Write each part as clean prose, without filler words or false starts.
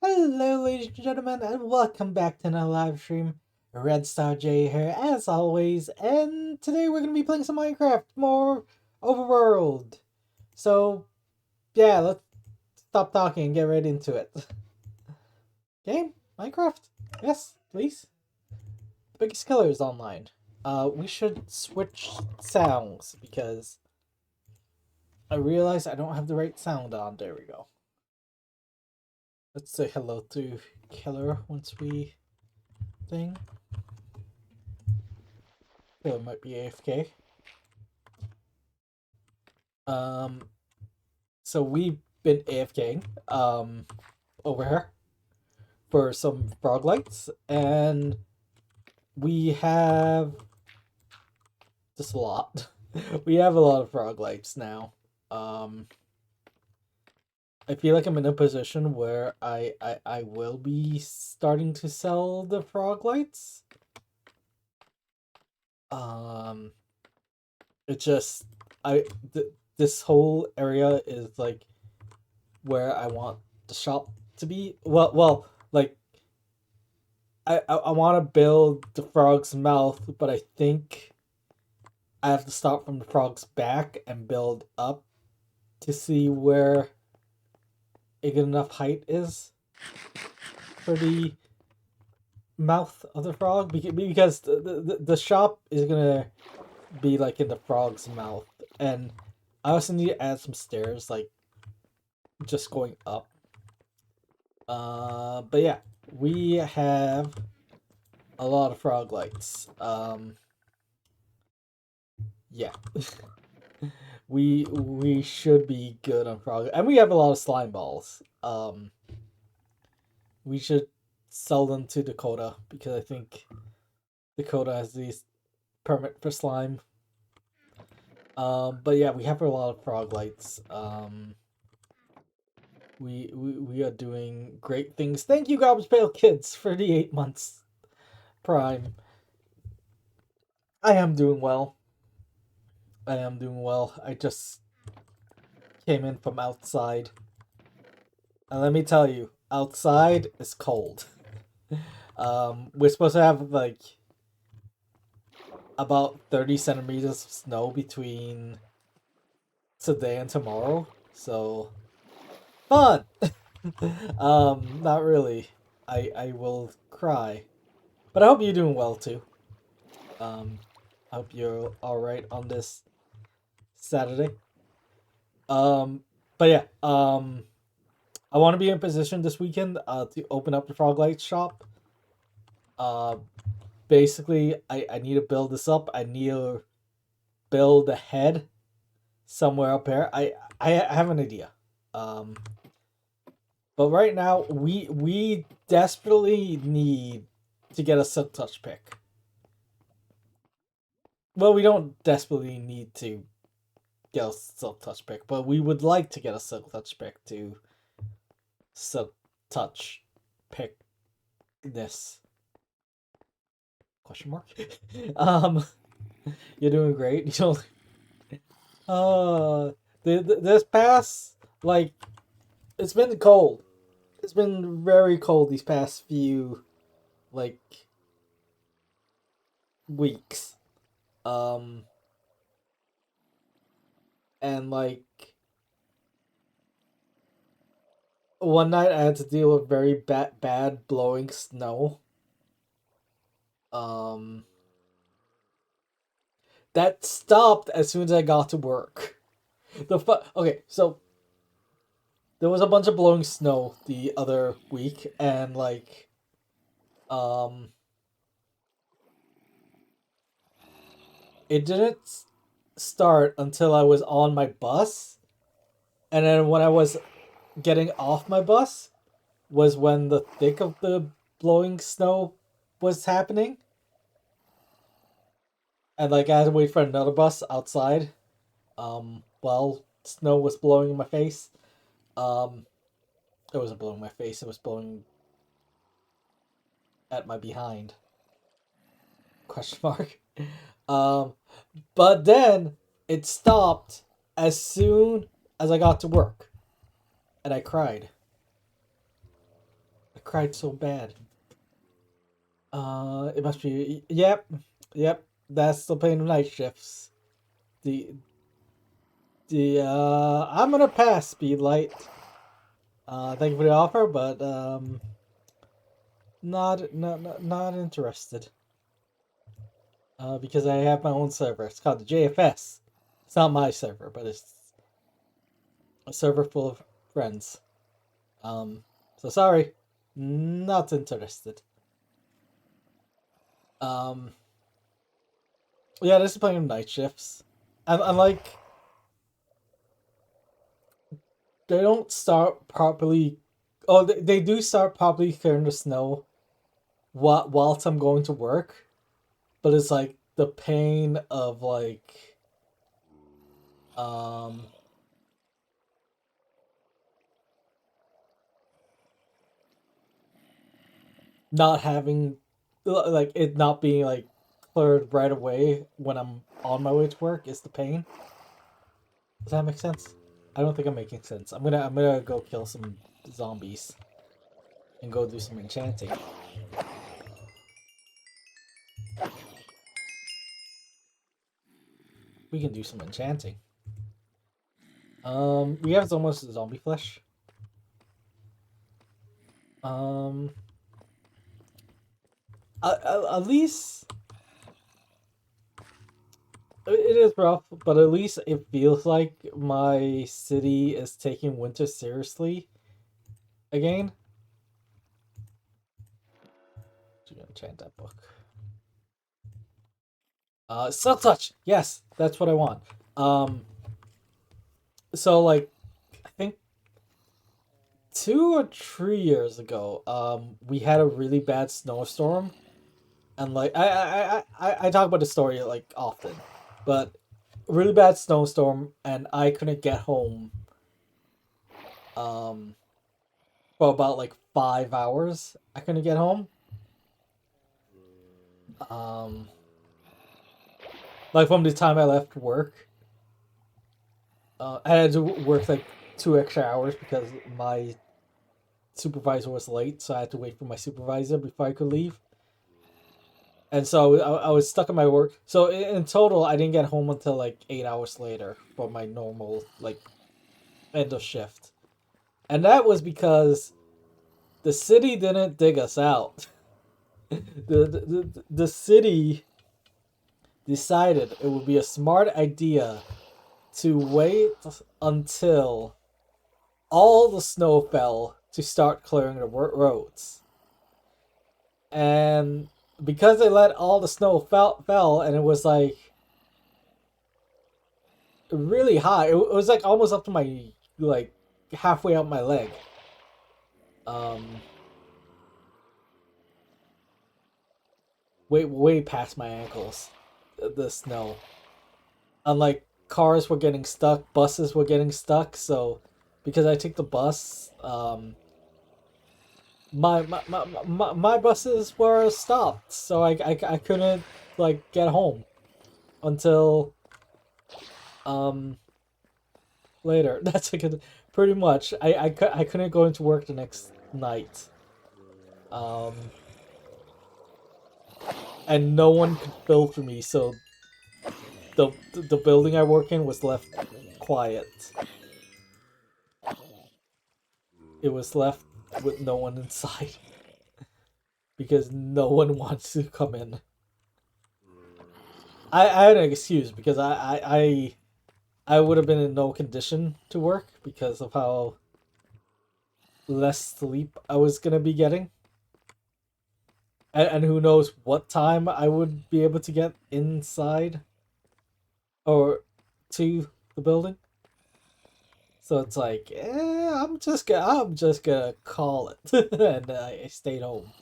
Hello, ladies and gentlemen, and welcome back to another live stream. Red Star J here, as always, and today we're gonna be playing some Minecraft, more Overworld. So, yeah, let's stop talking and get right into it. Game? Minecraft? Yes, please. The biggest killer is online. We should switch sounds because I realize I don't have the right sound on. There we go. Let's say hello to Killer once we thing. Killer might be AFK. Um, so we've been AFKing over here for some frog lights, and we have just a lot. We have a lot of frog lights now. Um, I feel like I'm in a position where I will be starting to sell the frog lights. Um, it just this whole area is like where I want the shop to be. Like I want to build the frog's mouth, but I think I have to start from the frog's back and build up to see where a good enough height is for the mouth of the frog. Because the shop is gonna be like in the frog's mouth, and I also need to add some stairs, like just going up. But yeah, we have a lot of frog lights. Yeah. we should be good on frog, and we have a lot of slime balls. We should sell them to Dakota because I think Dakota has these permit for slime. But yeah, we have a lot of frog lights. We are doing great things. Thank you, Garbage Pail Kids, for the 8 months Prime. I am doing well. I am doing well. I just came in from outside. And let me tell you, outside is cold. We're supposed to have like about 30 centimeters of snow between today and tomorrow. So fun. Not really. I will cry. But I hope you're doing well too. I hope you're alright on this Saturday. But yeah, I want to be in position this weekend to open up the Frog Light shop. Uh, Basically, I need to build this up. I need to build a head somewhere up here. I have an idea. But right now we desperately need to get a Silk Touch pick. Well, we don't desperately need to get a Silk Touch pick, but we would like to get a Silk Touch pick to Silk Touch pick this. Question mark? You're doing great. You don't. This past like it's been cold. It's been very cold these past few like weeks. Um, and like one night I had to deal with very bad blowing snow. Um, that stopped as soon as I got to work. Okay, so there was a bunch of blowing snow the other week, and like, it didn't start until I was on my bus, and then when I was getting off my bus was when the thick of the blowing snow was happening. And like I had to wait for another bus outside. While snow was blowing in my face. It wasn't blowing in my face, it was blowing at my behind. Question mark. Um but then it stopped as soon as I got to work. And I cried. I cried so bad. It must be. Yep. That's the pain of night shifts. The I'm gonna pass Speedlight. Thank you for the offer, but not interested. Because I have my own server. It's called the JFS. It's not my server, but it's a server full of friends. So sorry, not interested. Um, yeah, this is playing night shifts. I'm like, they don't start properly. Oh, they do start properly clearing the snow whilst I'm going to work, but it's like the pain of like, um, not having, like it not being like cleared right away when I'm on my way to work is the pain. Does that make sense? I don't think I'm making sense. I'm gonna go kill some zombies and go do some enchanting. We can do some enchanting. We have almost zombie flesh. Um, at least it is rough, but at least it feels like my city is taking winter seriously again. I'm gonna enchant that book. Silk touch. Yes, that's what I want. So like I think 2 or 3 years ago, we had a really bad snowstorm, and like I talk about the story like often, but really bad snowstorm, and I couldn't get home um for about like 5 hours. I couldn't get home. Um, like from the time I left work, I had to work like 2 extra hours because my supervisor was late, so I had to wait for my supervisor before I could leave. And so I was stuck in my work. So in total, I didn't get home until like 8 hours later for my normal like end of shift. And that was because the city didn't dig us out. The city decided it would be a smart idea to wait until all the snow fell to start clearing the roads. And because they let all the snow fell and it was like really high, it was like almost up to my like halfway up my leg. Um, way past my ankles. The snow. And like cars were getting stuck, buses were getting stuck. So because I took the bus, my buses were stopped, so I couldn't like get home until um later. That's like pretty much. I couldn't go into work the next night. Um, and no one could fill for me, so the building I work in was left quiet. It was left with no one inside because no one wants to come in. I had an excuse because I would have been in no condition to work because of how less sleep I was gonna be getting. And who knows what time I would be able to get inside or to the building. So it's like, I'm just gonna call it, and I stayed home.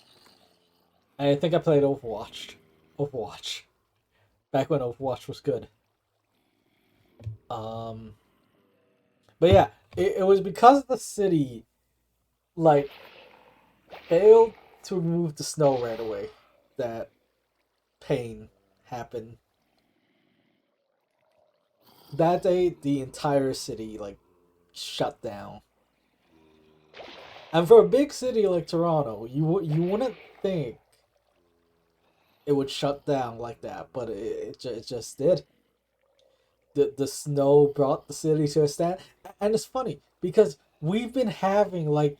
And I think I played Overwatch, back when Overwatch was good. Um, but yeah, it was because the city like failed to remove the snow right away that pain happened. That day, the entire city like shut down. And for a big city like Toronto, you wouldn't think it would shut down like that, but it just did. The snow brought the city to a stand, and it's funny because we've been having like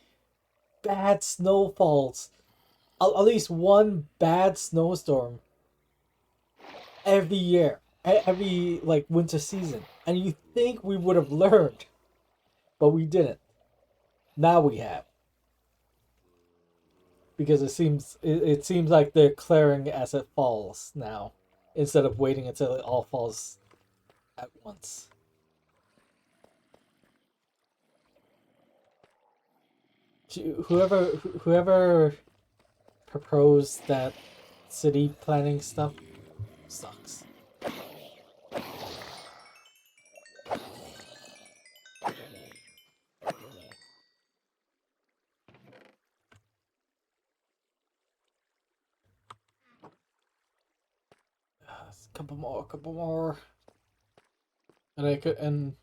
bad snowfalls, at least one bad snowstorm every year, every like winter season, and you think we would have learned, but we didn't. Now we have, because it seems like they're clearing as it falls now, instead of waiting until it all falls at once. Whoever proposed that city planning stuff sucks. Couple more, and I could and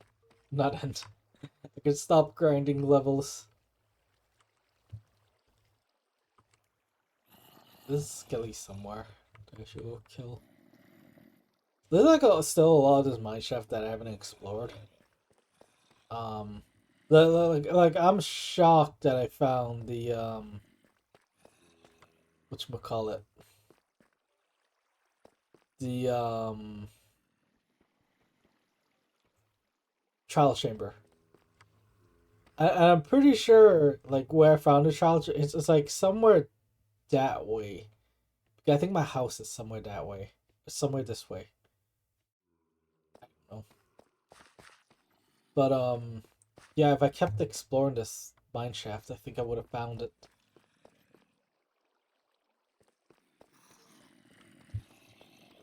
not end. I could stop grinding levels. There's Skelly somewhere that I should go kill. There's like still a lot of this mineshaft that I haven't explored. Um, like I'm shocked that I found the whatchamacallit, the trial chamber. And I'm pretty sure like where I found the trial it's like somewhere that way. I think my house is somewhere that way. Somewhere this way. Oh. But yeah, if I kept exploring this mine shaft, I think I would have found it.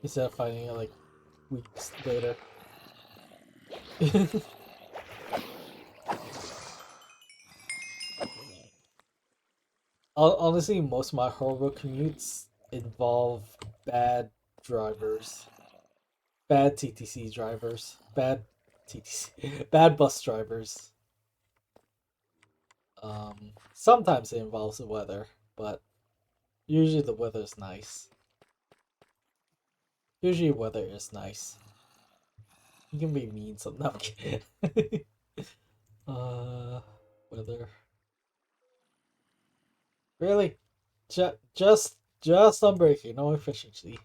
Instead of finding it like weeks later. Honestly, most of my horrible commutes involve bad drivers, bad TTC drivers, bad TTC, bad bus drivers. Sometimes it involves the weather, but usually the weather is nice. Usually weather is nice. You can be mean sometimes. uh, weather. Really? Just unbreaking, no efficiency.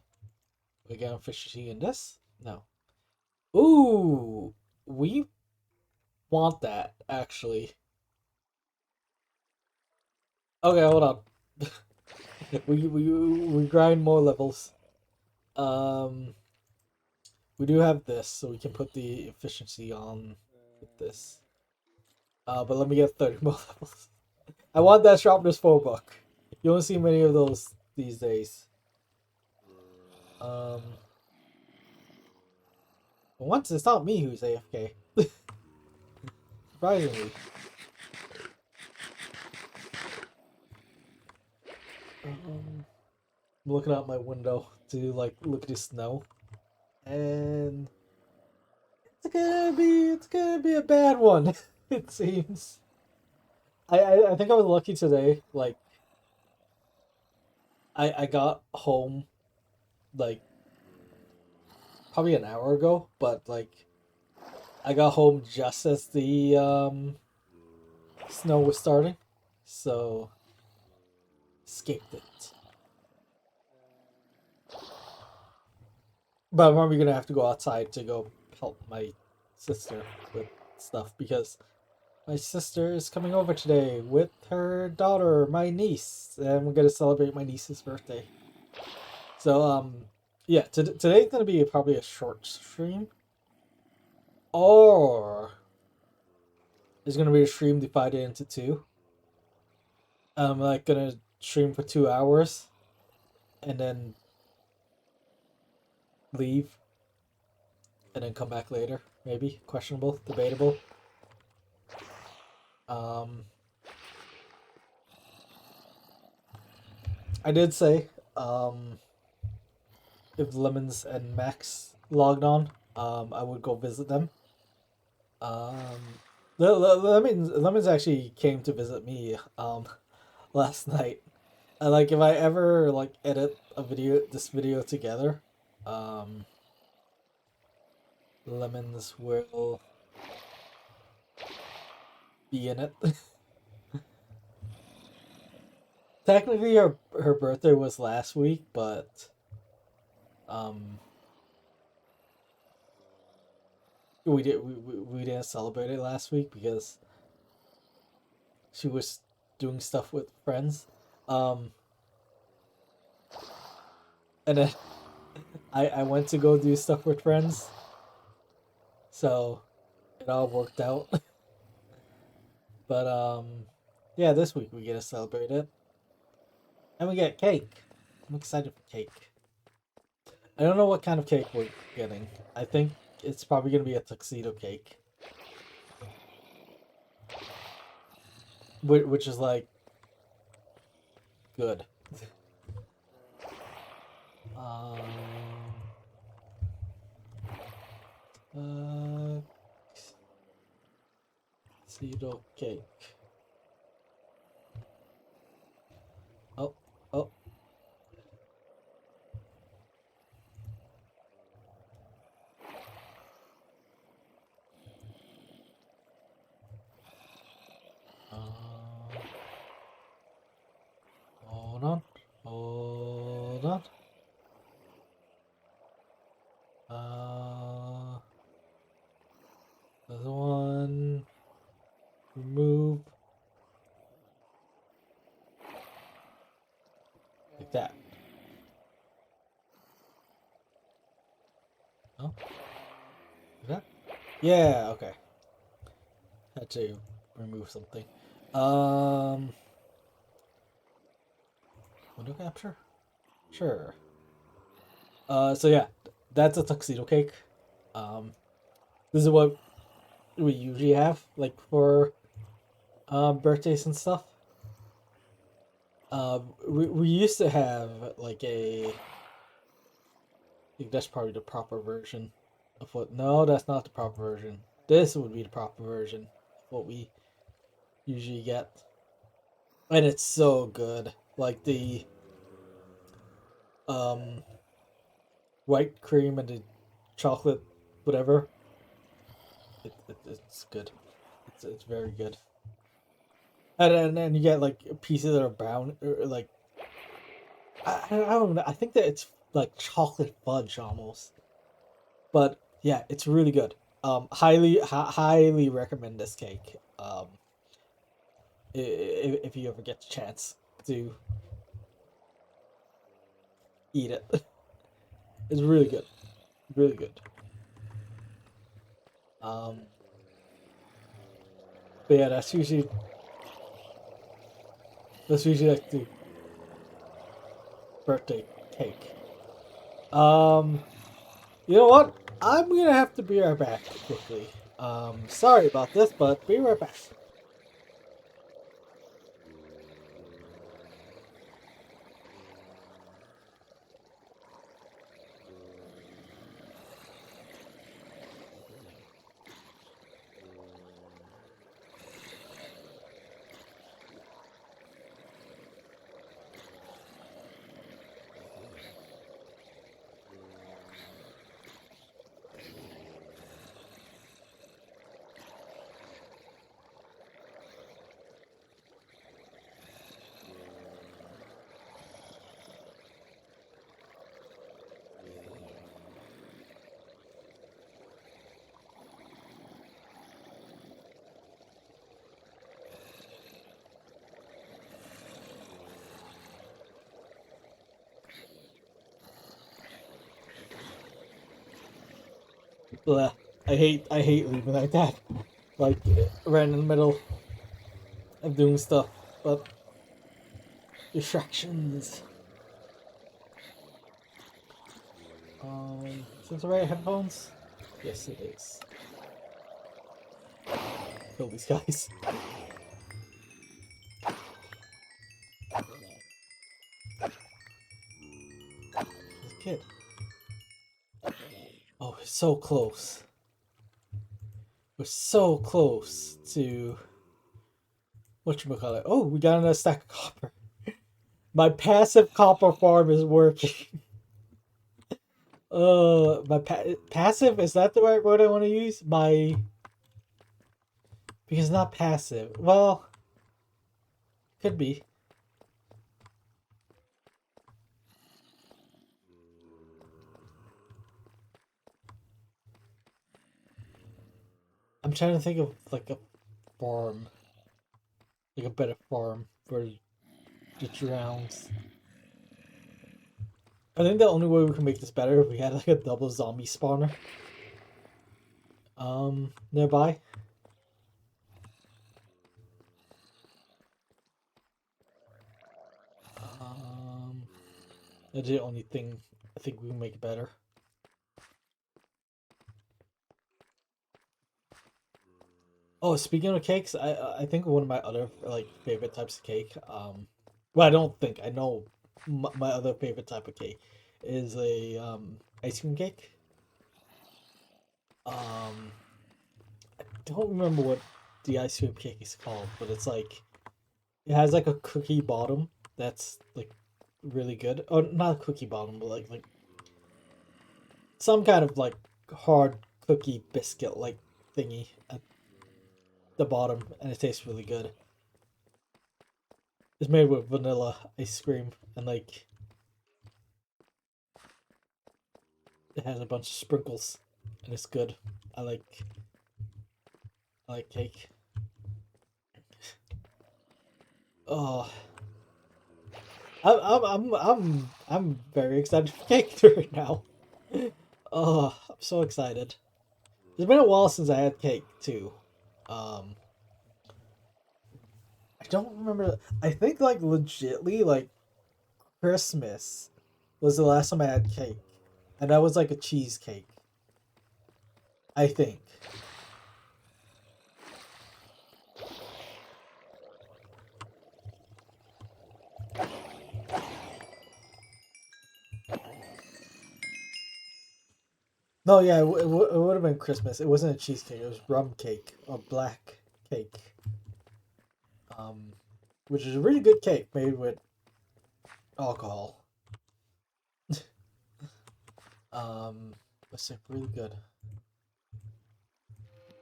We get efficiency in this? No. Ooh, we want that actually. Okay, hold on. We grind more levels. Um, we do have this, so we can put the efficiency on with this. But let me get 30 more levels. I want that sharpness 4 buck. You don't see many of those these days. Um, once it's not me who's AFK. Surprisingly. I'm looking out my window to like look at the snow, and it's gonna be a bad one. It seems. I think I was lucky today. Like I got home like probably an hour ago, but like I got home just as the snow was starting, so escaped it. But I'm probably gonna have to go outside to go help my sister with stuff because my sister is coming over today with her daughter, my niece, and we're gonna celebrate my niece's birthday. So yeah, today's gonna be probably a short stream, or it's gonna be a stream divided into two. I'm like gonna stream for 2 hours and then leave and then come back later. Maybe questionable, debatable. Um, I did say if Lemons and Max logged on, I would go visit them. Um, Lemons actually came to visit me last night. Like if I ever like edit this video together, um, Lemons will be in it. Technically, her birthday was last week, but um, we didn't celebrate it last week because she was doing stuff with friends. Um, and then I went to go do stuff with friends, so it all worked out. But yeah, this week we get to celebrate it, and we get cake. I'm excited for cake. I don't know what kind of cake we're getting. I think it's probably gonna be a tuxedo cake, which is like good. Um, uh, tuxedo cake. Oh, oh. Uh, hold on. Hold on. There's one. Remove. Like that. Oh, like that? Yeah, okay. Had to remove something. Window capture? Sure. So yeah, that's a tuxedo cake. Um, this is what we usually have, like for birthdays and stuff. We used to have like a. I think that's probably the proper version of what. No, that's not the proper version. This would be the proper version of what we usually get, and it's so good. Like the um white cream and the chocolate, whatever. It's good. It's very good. And then you get like pieces that are brown, or like I don't know. I think that it's like chocolate fudge almost. But yeah, it's really good. Highly recommend this cake. If you ever get the chance to eat it, it's really good, really good. Um, but yeah, that's usually like the birthday cake. Um, you know what? I'm gonna have to be right back quickly. Sorry about this, but be right back. Bleh. I hate leaving like that. Like right in the middle of doing stuff, but distractions. Since I wear headphones, yes it is. Kill these guys. This kid. Oh, we're so close. We're so close to whatchamacallit. Oh, we got another stack of copper. My passive copper farm is working. My passive, is that the right word I want to use? Because not passive. Well, could be. I'm trying to think of like a farm, like a better farm for the drowns. I think the only way we can make this better if we had like a double zombie spawner nearby. Um that's the only thing I think we can make it better. Oh, speaking of cakes, I think one of my other like favorite types of cake. Well, I don't think I know my other favorite type of cake is a ice cream cake. Um, I don't remember what the ice cream cake is called, but it's like it has like a cookie bottom that's like really good. Oh, not a cookie bottom, but like some kind of like hard cookie biscuit like thingy at the bottom, and it tastes really good. It's made with vanilla ice cream and like it has a bunch of sprinkles and it's good. I like I like cake. Oh, I'm very excited for cake right now. Oh, I'm so excited. It's been a while since I had cake too. Um, don't remember. I think like legitly like Christmas was the last time I had cake, and that was like a cheesecake. I think. No, yeah, it would have been Christmas. It wasn't a cheesecake. It was rum cake or black cake. Um, which is a really good cake made with alcohol. Um, let's see, really good.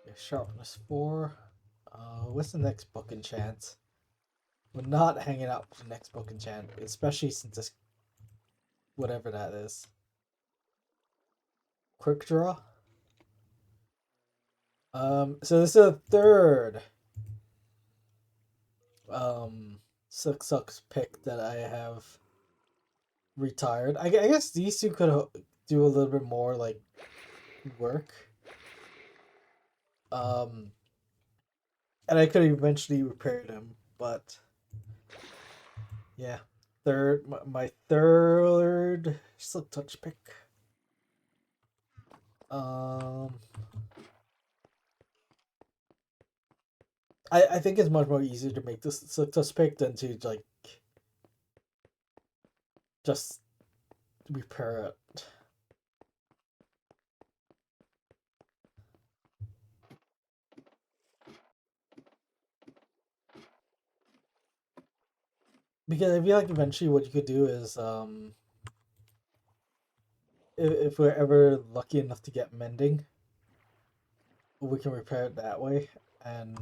Yeah, sharpness 4. What's the next book enchant? We're not hanging out with the next book enchant, especially since it's whatever that is. Quick draw. So this is a third sucks pick that I have retired. I guess these two could do a little bit more like work. Um, and I could eventually repair them, but yeah, my third silk touch pick. Um, I think it's much more easier to make this silk touch pick than to like just repair it. Because I feel like eventually what you could do is if we're ever lucky enough to get mending, we can repair it that way, and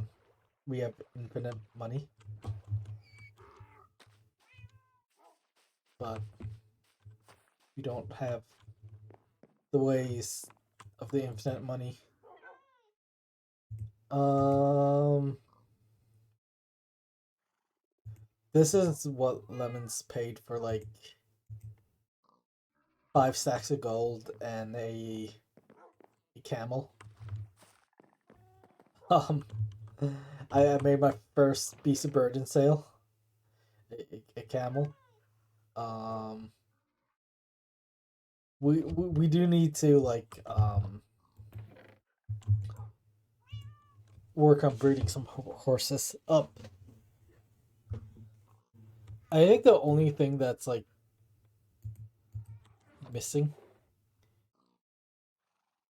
we have infinite money. But we don't have the ways of the infinite money. Um, this is what Lemons paid for like 5 stacks of gold and a camel. Um, I made my first beast of burden sale. A camel. Um, we do need to like work on breeding some horses up. I think the only thing that's like missing.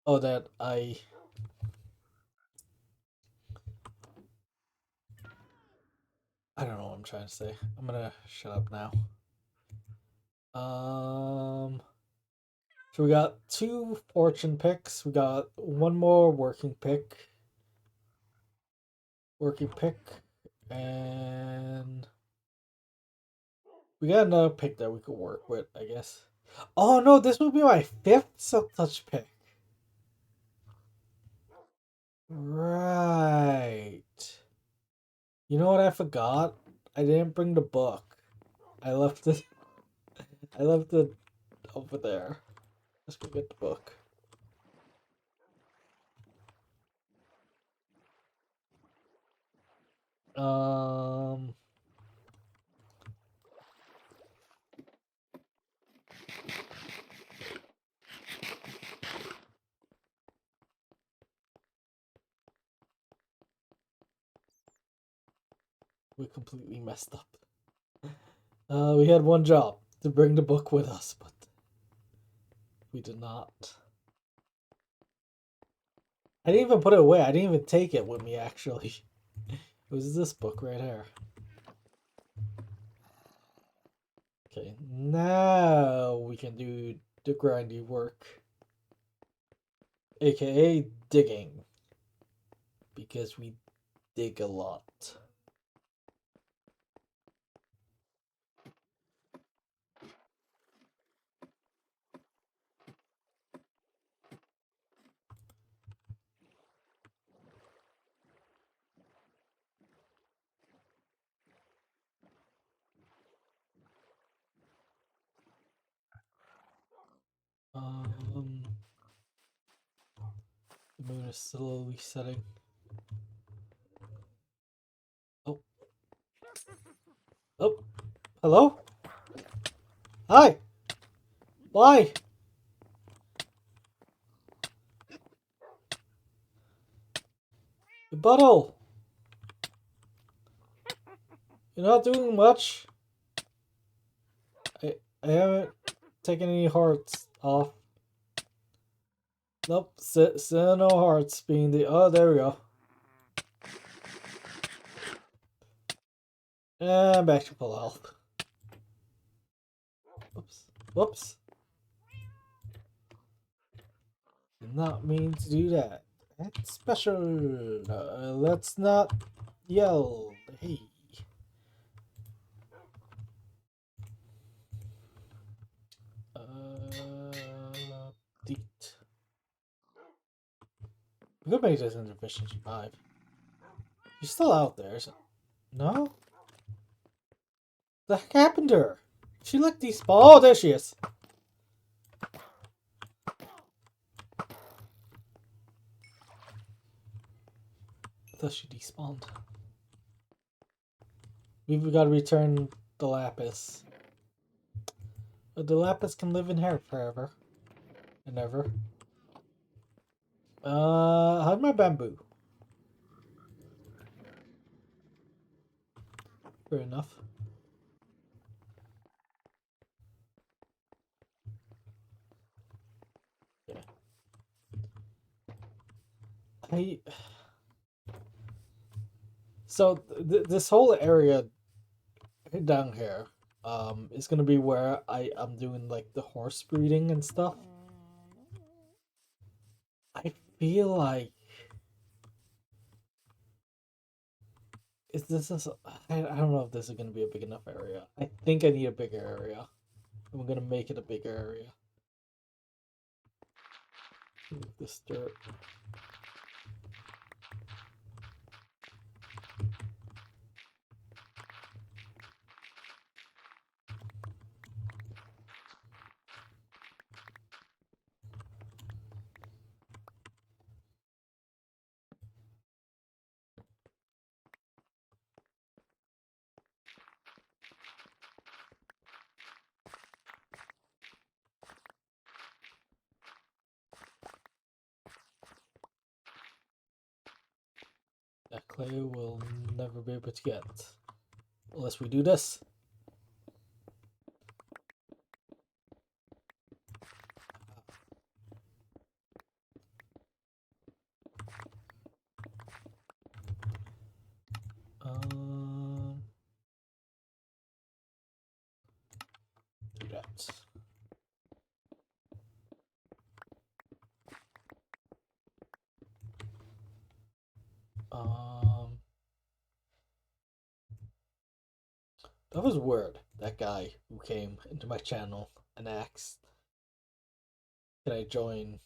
Oh, that I don't know what I'm trying to say. I'm gonna shut up now. So we got 2 fortune picks. We got one more working pick, and we got another pick that we could work with, I guess. Oh no, this would be my 5th silk touch pick. Right. You know what I forgot? I didn't bring the book. I left it. I left it over there. Let's go get the book. Um. We completely messed up. We had one job to bring the book with us, but we did not. I didn't even put it away. I didn't even take it with me, actually. It was this book right here. Okay, now we can do the grindy work, aka digging, because we dig a lot. Um, the moon is slowly setting. Oh, Oh, hello? Hi! Why? Rebuttal! You're not doing much. I haven't taken any hearts off. Nope, no hearts being the... Oh, there we go. And back to full health. Whoops. Whoops. Did not mean to do that. That's special. Let's not yell. Hey. Delete. We could make this into efficiency 5. She's still out there. So... No? The heck happened to her? She like despawned. Oh, there she is. I thought she despawned. We've got to return the lapis. But the lapis can live in here forever and ever. How's my bamboo? Fair enough. Yeah. So this whole area down here, is gonna be where I'm doing like the horse breeding and stuff. I feel like I don't know if this is gonna be a big enough area. I think I need a bigger area. I'm gonna make it a bigger area. Move this dirt. That clay will never be able to get unless we do this. Do that. That was weird. That guy who came into my channel and asked, "Can I join?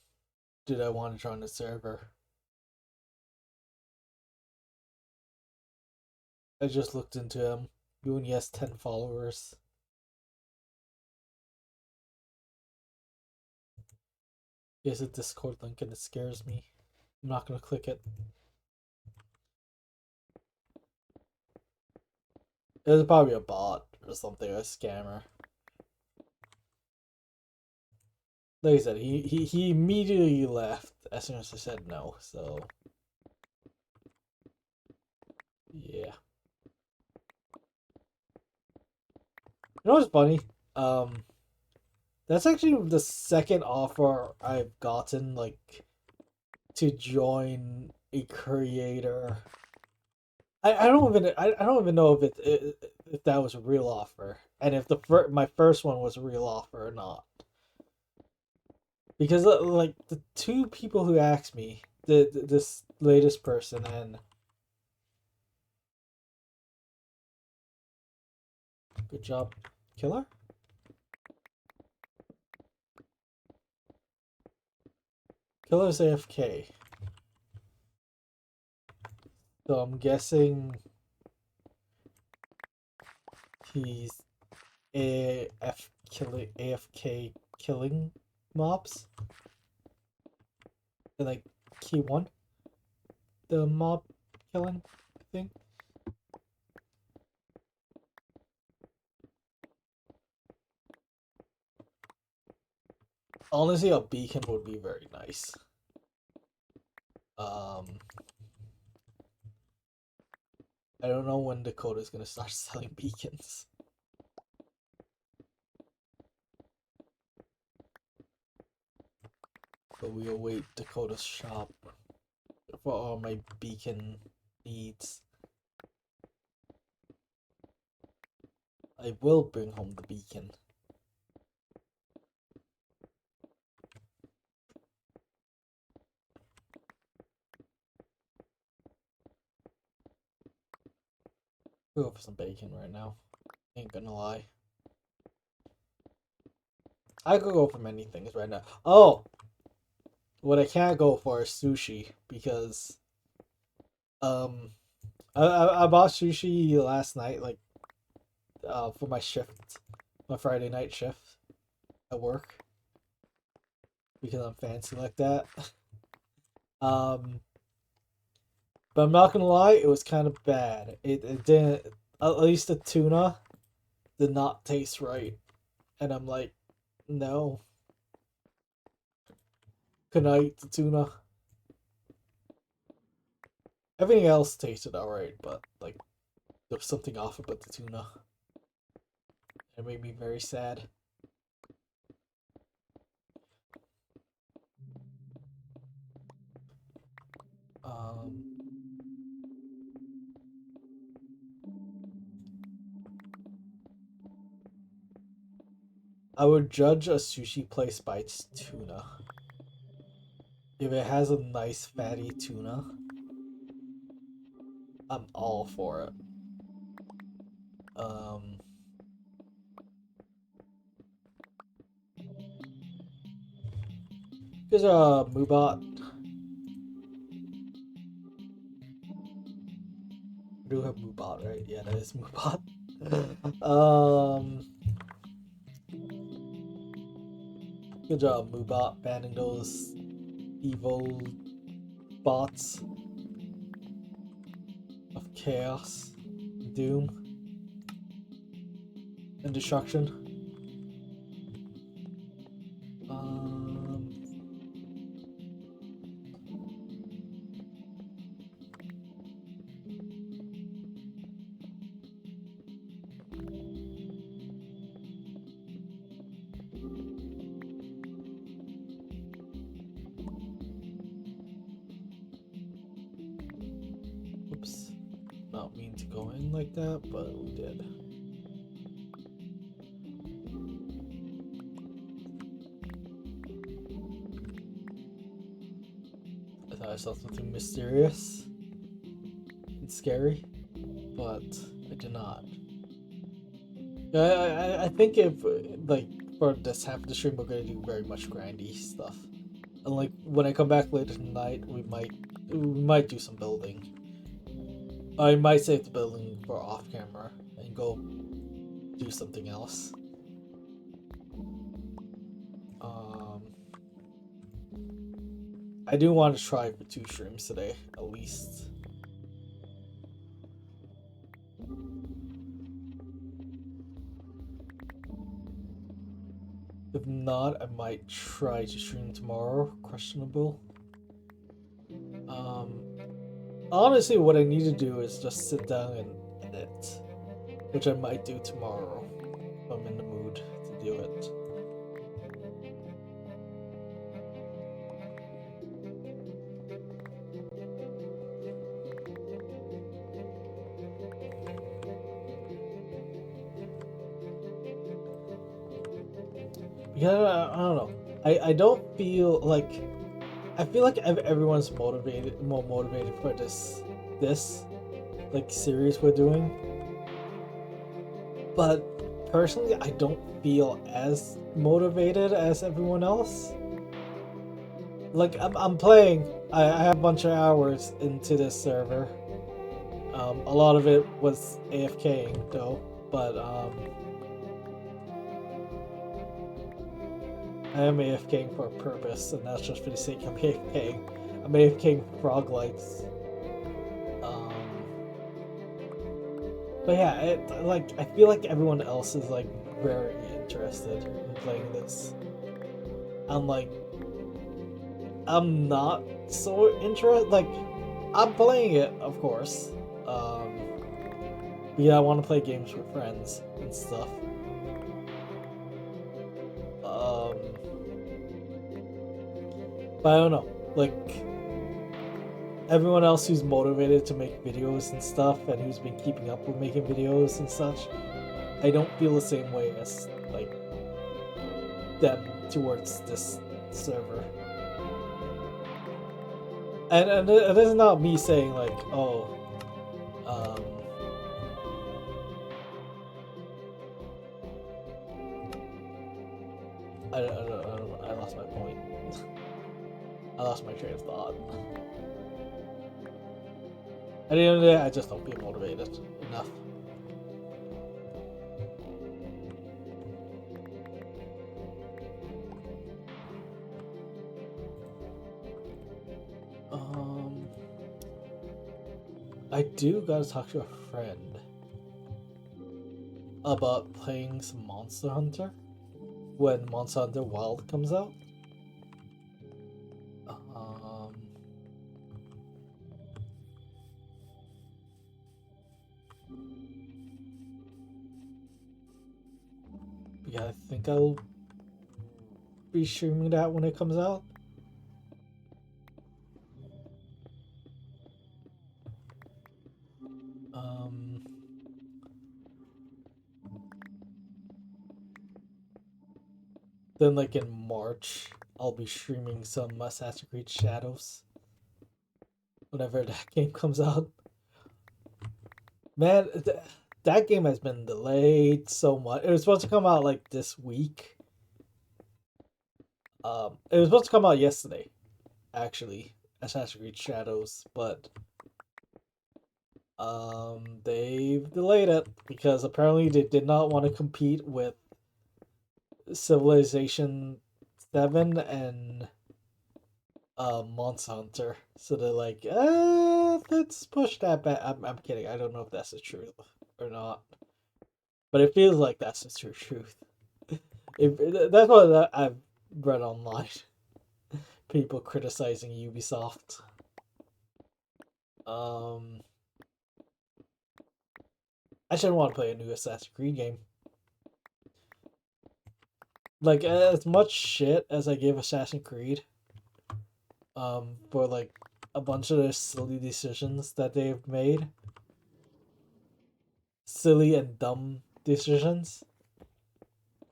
Did I want to join the server?" I just looked into him. He only has 10 followers. He has a Discord link and it scares me. I'm not gonna click it. It was probably a bot or something, a scammer. Like I said, he immediately left as soon as I said no, so yeah. You know what's funny? That's actually the second offer I've gotten, like, to join a creator. I don't even know if that was a real offer, and if my first one was a real offer or not. Because like the two people who asked me, this latest person and good job, killer. Killer's AFK. So I'm guessing he's AFK killing mobs. And like key one, the mob killing thing. Honestly, a beacon would be very nice. I don't know when Dakota's gonna start selling beacons. But we await Dakota's shop for all my beacon needs. I will bring home the beacon. Go for some bacon right now. Ain't gonna lie. I could go for many things right now. Oh! What I can't go for is sushi because I bought sushi last night, like for my shift, my Friday night shift at work because I'm fancy like that. But I'm not gonna lie, it was kind of bad. It didn't. At least the tuna did not taste right, and I'm like, no. Couldn't I eat the tuna? Everything else tasted alright, but like there was something off about the tuna. It made me very sad. Um, I would judge a sushi place by its tuna. If it has a nice fatty tuna, I'm all for it. Here's a Mubot. I do have Mubot, right? Yeah, that is Mubot. Good job, Mubot, banning those evil bots of chaos, doom, and destruction. Oops. Not mean to go in like that, but we did. I thought I saw something mysterious and scary, but I did not. I think if, like, for this half of the stream, we're gonna do very much grindy stuff. And, like, when I come back later tonight, we might do some building. I might save the building for off camera and go do something else. I do want to try for 2 streams today, at least. If not, I might try to stream tomorrow. Questionable. Honestly, what I need to do is just sit down and edit, which I might do tomorrow if I'm in the mood to do it. Yeah, I don't know. I don't feel like I feel like everyone's more motivated for this like series we're doing. But personally, I don't feel as motivated as everyone else. Like I'm playing. I have a bunch of hours into this server. A lot of it was AFKing though, but I am AFKing for a purpose, and that's just for the sake of AFKing. I'm AFKing frog lights. But yeah, like I feel like everyone else is like very interested in playing this. I'm like, I'm not so interested. Like, I'm playing it, of course. But yeah, I want to play games with friends and stuff. Um, but I don't know. Like, everyone else who's motivated to make videos and stuff, and who's been keeping up with making videos and such, I don't feel the same way as like them towards this server. And it is not me saying like, oh, um, I lost my point. I lost my train of thought. At the end of the day, I just don't feel motivated enough. I do gotta talk to a friend about playing some Monster Hunter when Monster Hunter Wild comes out. Yeah, I think I'll be streaming that when it comes out. Then, like in March, I'll be streaming some Assassin's Creed Shadows whenever that game comes out. Man, that game has been delayed so much. It was supposed to come out like this week. It was supposed to come out yesterday, actually, Assassin's Creed Shadows, but they've delayed it because apparently they did not want to compete with Civilization 7 and Monster Hunter. So they're like, let's push that back. I'm kidding. I don't know if that's the truth or not, but it feels like that's the true truth. That's what I've read online. People criticizing Ubisoft. I shouldn't want to play a new Assassin's Creed game. Like, as much shit as I give Assassin's Creed, for like a bunch of their silly decisions that they've made, silly and dumb decisions,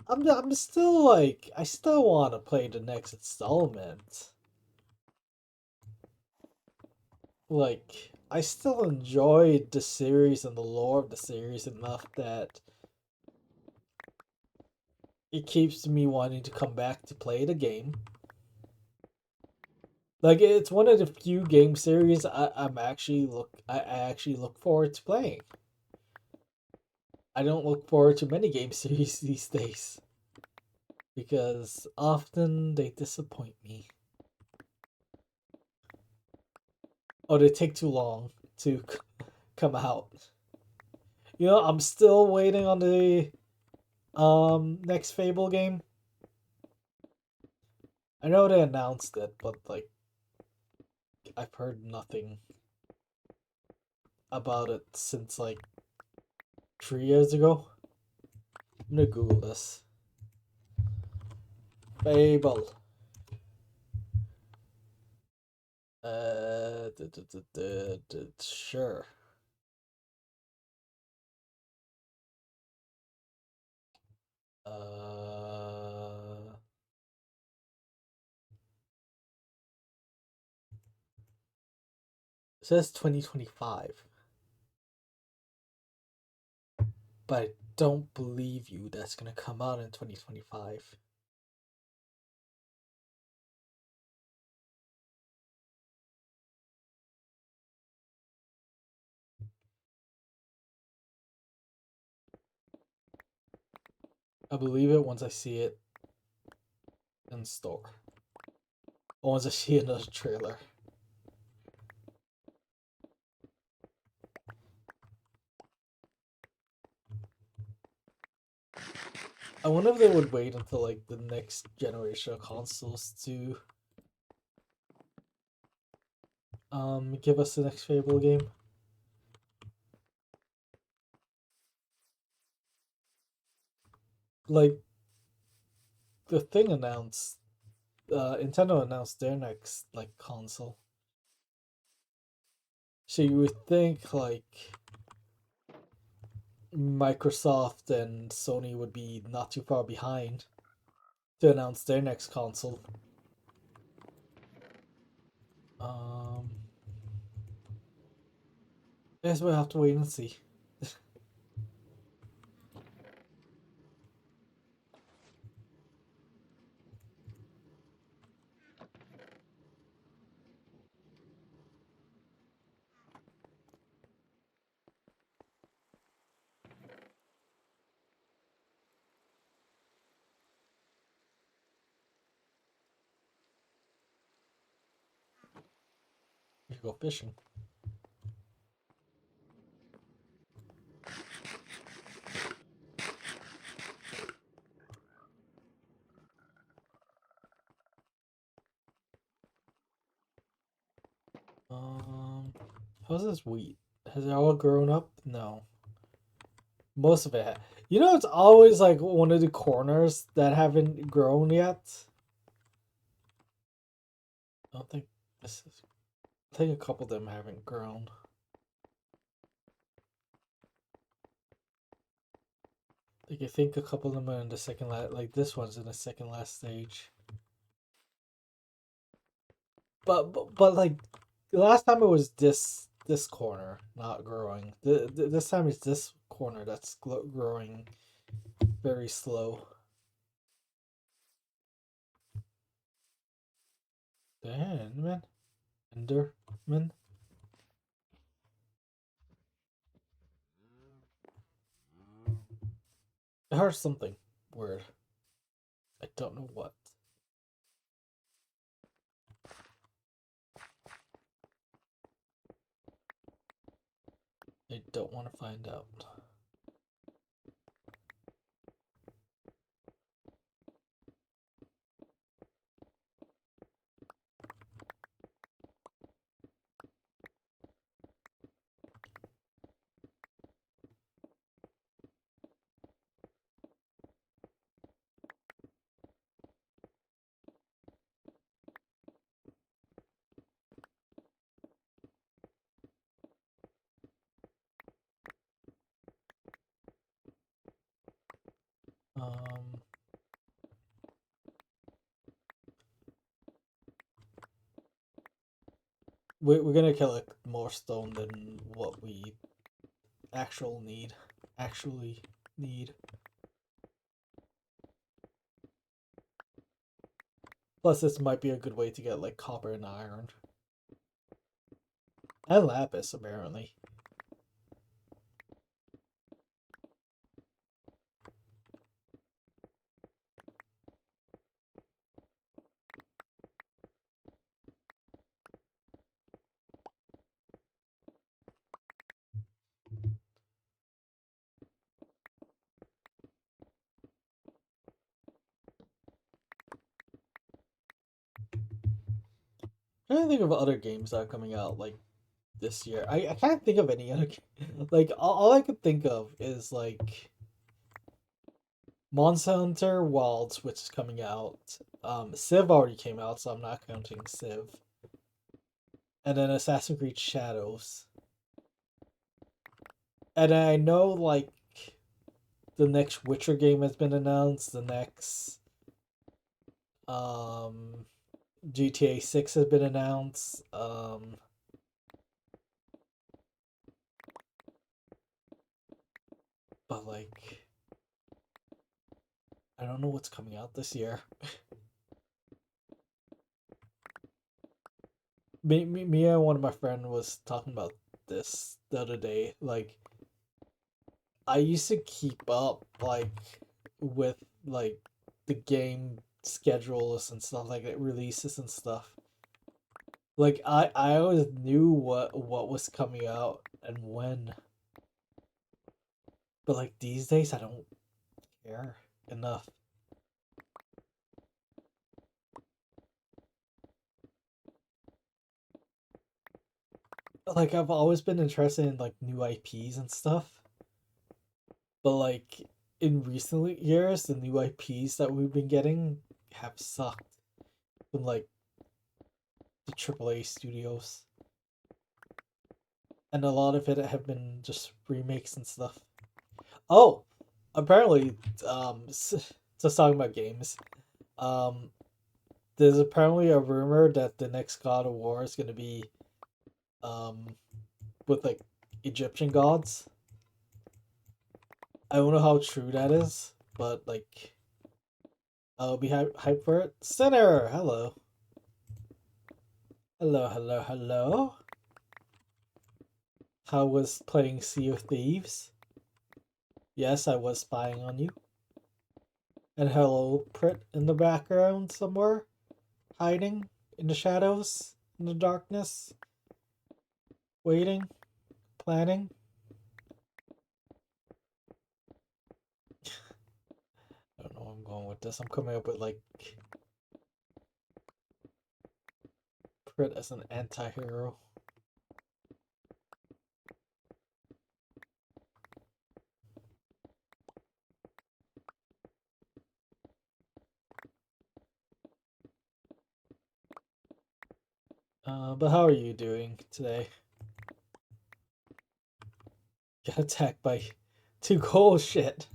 I'm still like, I still want to play the next installment. Like, I still enjoyed the series and the lore of the series enough that it keeps me wanting to come back to play the game. Like, it's one of the few game series I actually look forward to playing. I don't look forward to many game series these days because often they disappoint me. Or they take too long to come out. You know, I'm still waiting on the next Fable game. I know they announced it, but like I've heard nothing about it since like 3 years ago. I'm gonna Google this. Fable. Sure. It says 2025. But I don't believe you that's gonna come out in 2025. I believe it once I see it in store. Or once I see another trailer. I wonder if they would wait until like the next generation of consoles to give us the next Fable game. Like the thing announced, Nintendo announced their next like console. So you would think like Microsoft and Sony would be not too far behind to announce their next console. Um, I guess we'll have to wait and see. We should go fishing. How's this wheat? Has it all grown up? No. Most of it. You know, it's always like one of the corners that haven't grown yet. I don't think this is. I think a couple of them haven't grown. Like I think a couple of them are in the second last. Like this one's in the second last stage. But like the last time it was this corner not growing. This time it's this corner that's growing very slow. The Enderman? Enderman? I heard something weird. I don't know what. I don't want to find out. Um, we're gonna collect more stone than what we actually need. Plus, this might be a good way to get like copper and iron and lapis, apparently. I'm trying to think of other games that are coming out like this year. I can't think of any other. Like all I could think of is like Monster Hunter Wilds, which is coming out. Civ already came out, so I'm not counting Civ. And then Assassin's Creed Shadows. And I know like the next Witcher game has been announced. The next um GTA 6 has been announced. But like I don't know what's coming out this year. Me and one of my friends was talking about this the other day. Like I used to keep up like with like the game schedules and stuff like that, releases and stuff. Like I always knew what was coming out and when. But like these days I don't care. enough. Like I've always been interested in like new IPs and stuff, but like in recent years, the new IPs that we've been getting have sucked from like the AAA studios, and a lot of it have been just remakes and stuff. Oh, apparently, just talking about games. Um, there's apparently a rumor that the next God of War is gonna be um with like Egyptian gods. I don't know how true that is, but like I'll be hyped for it. Sinner, hello, hello, hello, hello. How was playing Sea of Thieves? Yes, I was spying on you. And hello, Prit in the background somewhere, hiding in the shadows, in the darkness, waiting, planning. I don't know where I'm going with this. I'm coming up with like Prit as an anti-hero. But how are you doing today? Got attacked by two coal shit.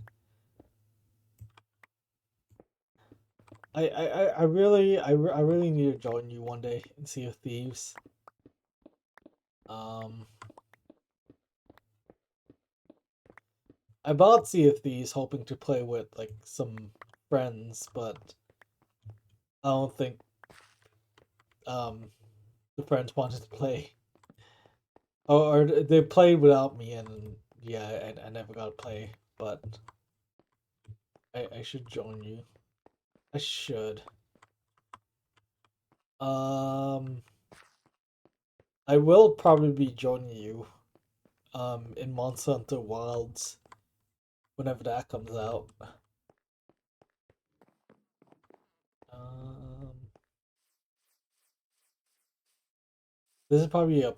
I really need to join you one day and Sea of Thieves. Um, I bought Sea of Thieves hoping to play with like some friends, but I don't think um the friends wanted to play. Or they played without me, and yeah, I never got to play. But I should join you. I should. Um, I will probably be joining you. In Monster Hunter Wilds whenever that comes out. Um, this is probably a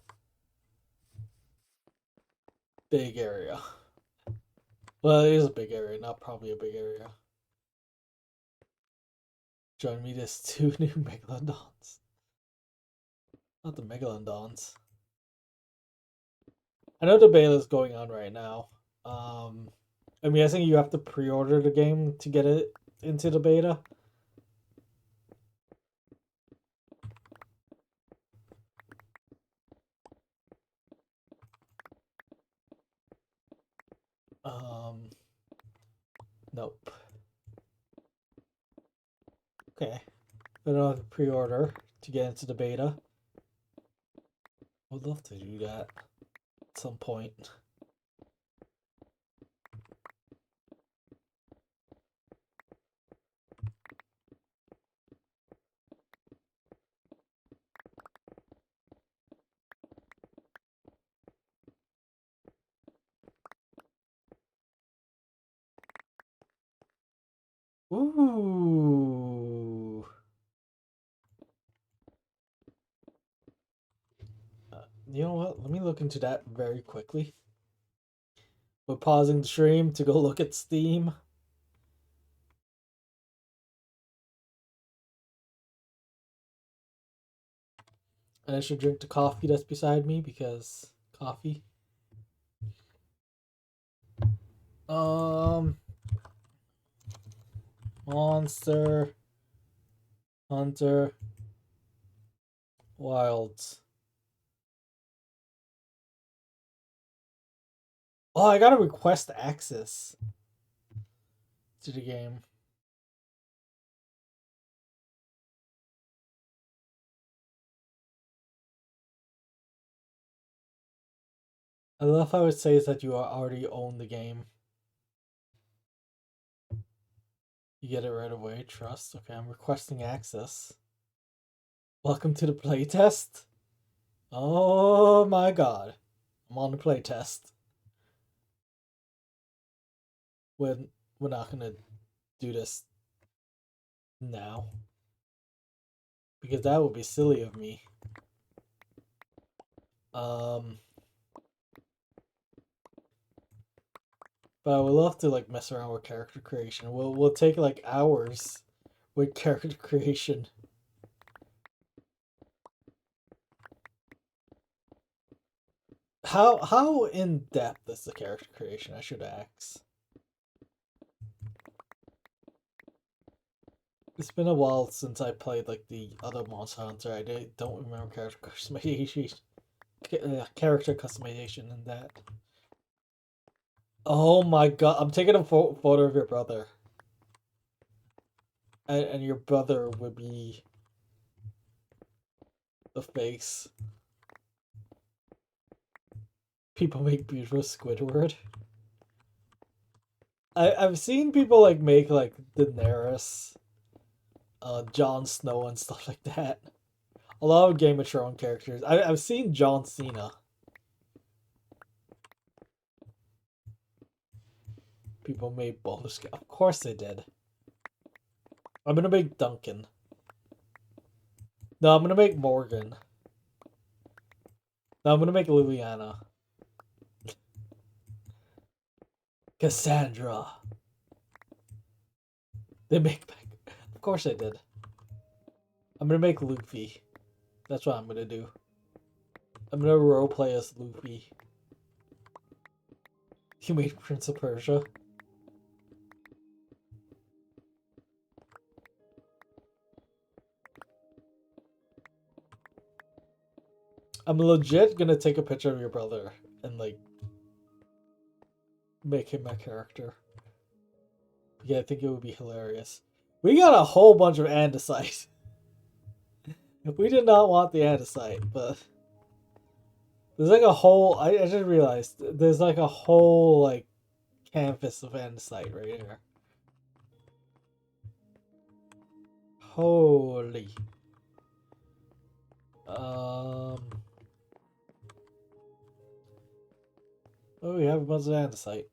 big area. Well, it is a big area, not probably a big area. Join me, there's two new Megalodons. Not the Megalodons. I know the beta is going on right now. Um, I'm guessing you have to pre-order the game to get it into the beta. Um, nope. Okay. I don't have to pre-order to get into the beta. Would love to do that at some point. Ooh. You know what? Let me look into that very quickly. We're pausing the stream to go look at Steam. And I should drink the coffee that's beside me because coffee. Um, Monster Hunter Wilds. Oh, I gotta request access to the game. I love how it says that you already own the game. You get it right away. Trust. Okay, I'm requesting access. Welcome to the playtest. Oh my god. I'm on the playtest. We're not gonna do this now. Because that would be silly of me. But I would love to like mess around with character creation. We'll take like hours with character creation. How in depth is the character creation? I should ask. It's been a while since I played like the other Monster Hunter. I don't remember character customization. Character customization in that. Oh my god! I'm taking a photo of your brother, and your brother would be the face. People make beautiful Squidward. I've seen people like make like Daenerys, Jon Snow and stuff like that. A lot of Game of Thrones characters. I've seen John Cena. People made Baldur's Gate. Of course they did. I'm gonna make Duncan. No, I'm gonna make Morgan. No, I'm gonna make Liliana. Cassandra. They make back. Of course they did. I'm gonna make Luffy. That's what I'm gonna do. I'm gonna roleplay as Luffy. He made Prince of Persia. I'm legit gonna take a picture of your brother and like make him my character. Yeah, I think it would be hilarious. We got a whole bunch of andesite. We did not want the andesite, but there's like a whole. I just realized there's like a whole like canvas of andesite right here. Holy. Oh, we have a bunch of andesite.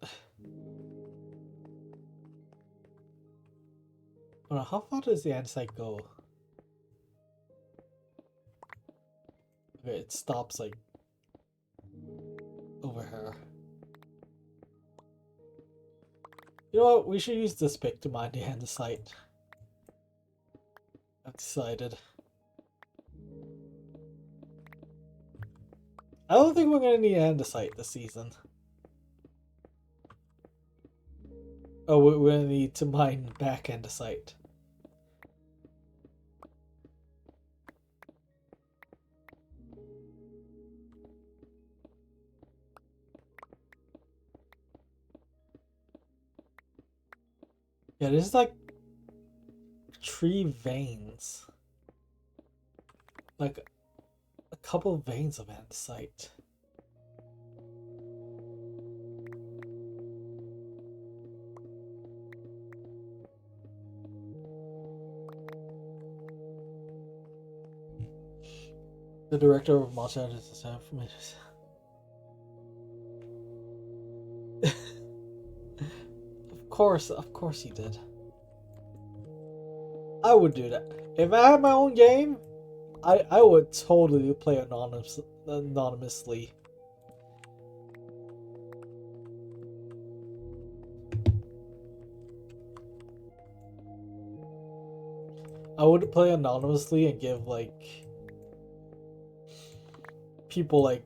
Oh, how far does the andesite go? Okay, it stops like over here. You know what? We should use this pick to mine the andesite. I've decided. I don't think we're gonna need andesite this season. Oh, we're gonna need to mine back andesite. Yeah, there's like 3 veins. Like a couple of veins of andesite. The director of Monster Hunter is of course he did. I would do that. If I had my own game, I would totally play anonymously. I would play anonymously and give like people like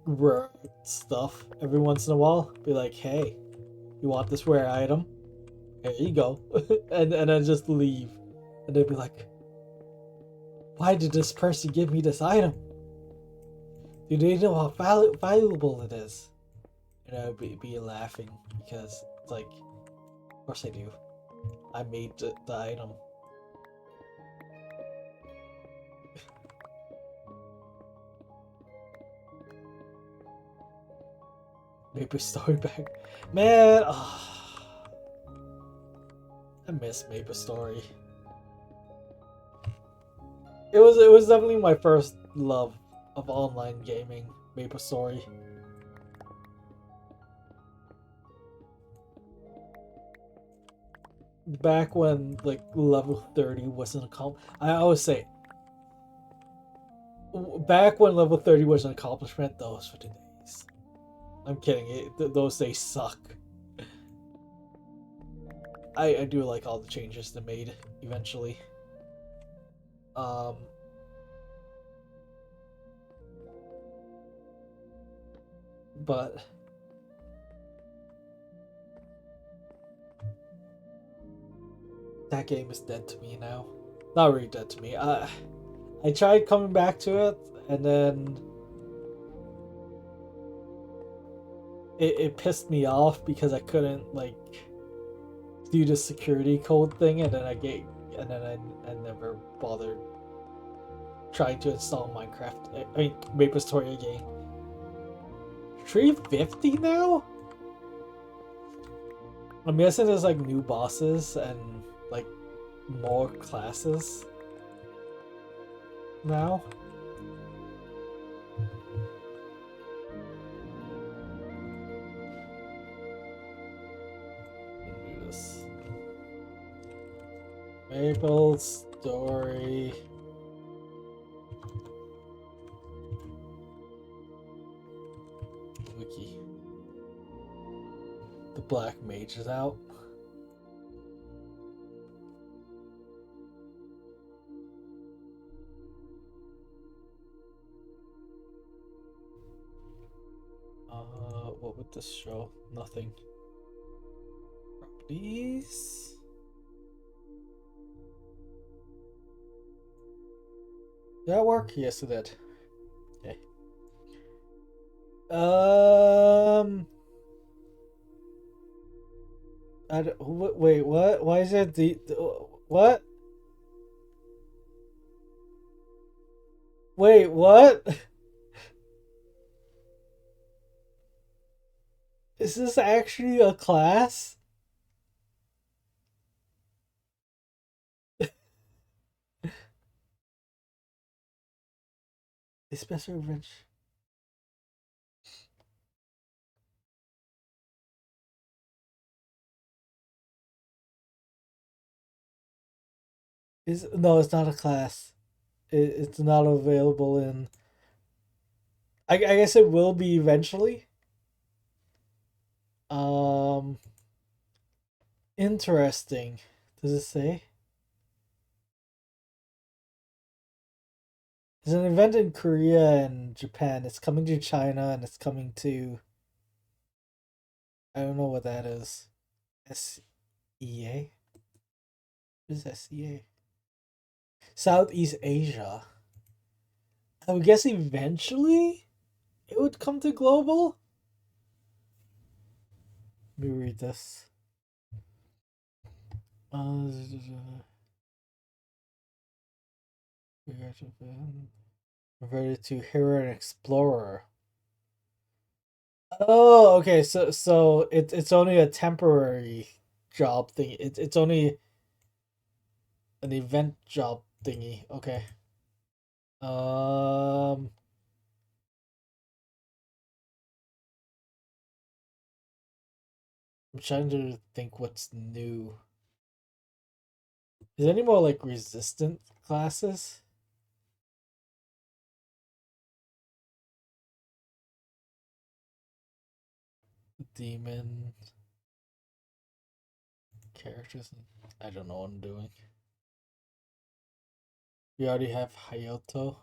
rare stuff every once in a while. Be like, hey, you want this rare item? Here you go. and then just leave. And they'd be like, why did this person give me this item? Do they know how valuable it is? And I would be laughing because it's like, of course I do. I made the item. Maple Story back. Man, I miss Maple Story. It was definitely my first love of online gaming, Maple Story. back when like level 30 wasn't a I always say back when level 30 was an accomplishment, those were the days. I'm kidding. Those days suck. I do like all the changes they made eventually. Um, but that game is dead to me now. Not really dead to me. I tried coming back to it, and then it pissed me off because I couldn't like do the security code thing, and then I never bothered trying to install Minecraft. I mean, MapleStory again. 350 now? I'm guessing there's like new bosses and like more classes now. Do this. MapleStory. Wiki. The Black Mage is out. What would this show? Nothing. Properties. Did that work? Yes, it did. Okay. Wait, what? Why is it what? Wait, what? Is this actually a class? Especially revenge. Is no, it's not a class. It's not available in. I guess it will be eventually. Um, Interesting. Does it say? There's an event in Korea and Japan. It's coming to China and it's coming to. I don't know what that is. SEA? What is SEA? Southeast Asia. I would guess eventually it would come to global. Let me read this. Uh, Converted to Hero and Explorer. Oh, okay. So it's only a temporary job thing. It's only an event job thingy. Okay. Um, I'm trying to think what's new. Is there any more like resistant classes? Demon characters. I don't know what I'm doing. We already have Hayato.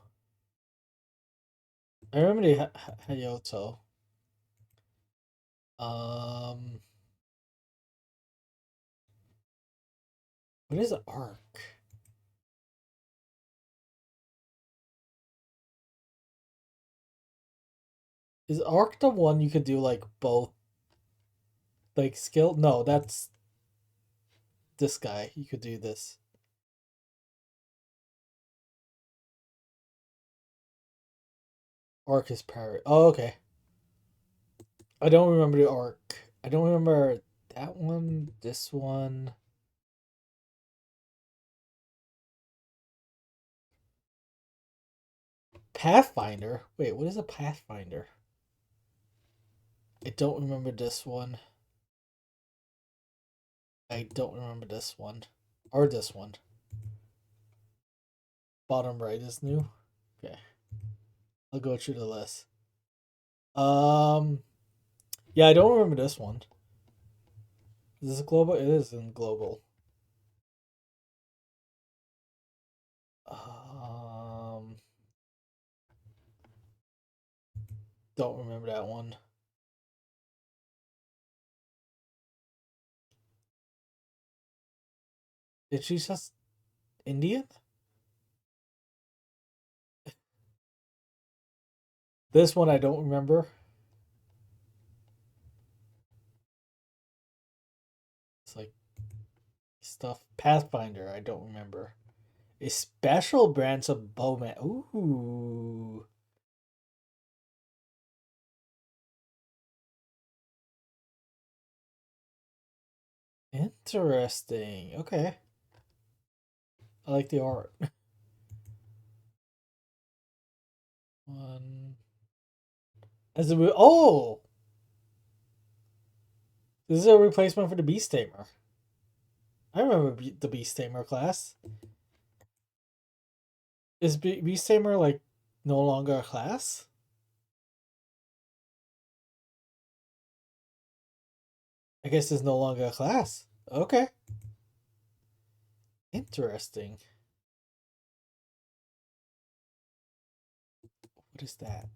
I remember the Hayato. Um, what is Arc? Is Arc the one you could do like both like skill? No, that's this guy. You could do this. Arc is parry. Oh, okay. I don't remember the Arc. I don't remember that one, this one. Pathfinder? Wait, what is a Pathfinder? I don't remember this one. I don't remember this one. Or this one. Bottom right is new. Okay. I'll go through the list. Um yeah, I don't remember this one. Is this global? It is in global. Um don't remember that one. Did she just Indian? This one I don't remember. It's like stuff. Pathfinder, I don't remember. A special branch of bowman. Ooh. Interesting. Okay. I like the art. One. As a oh, this is a replacement for the Beast Tamer. I remember the Beast Tamer class. Is Beast Tamer like no longer a class? I guess it's no longer a class. Okay. Interesting. What is that?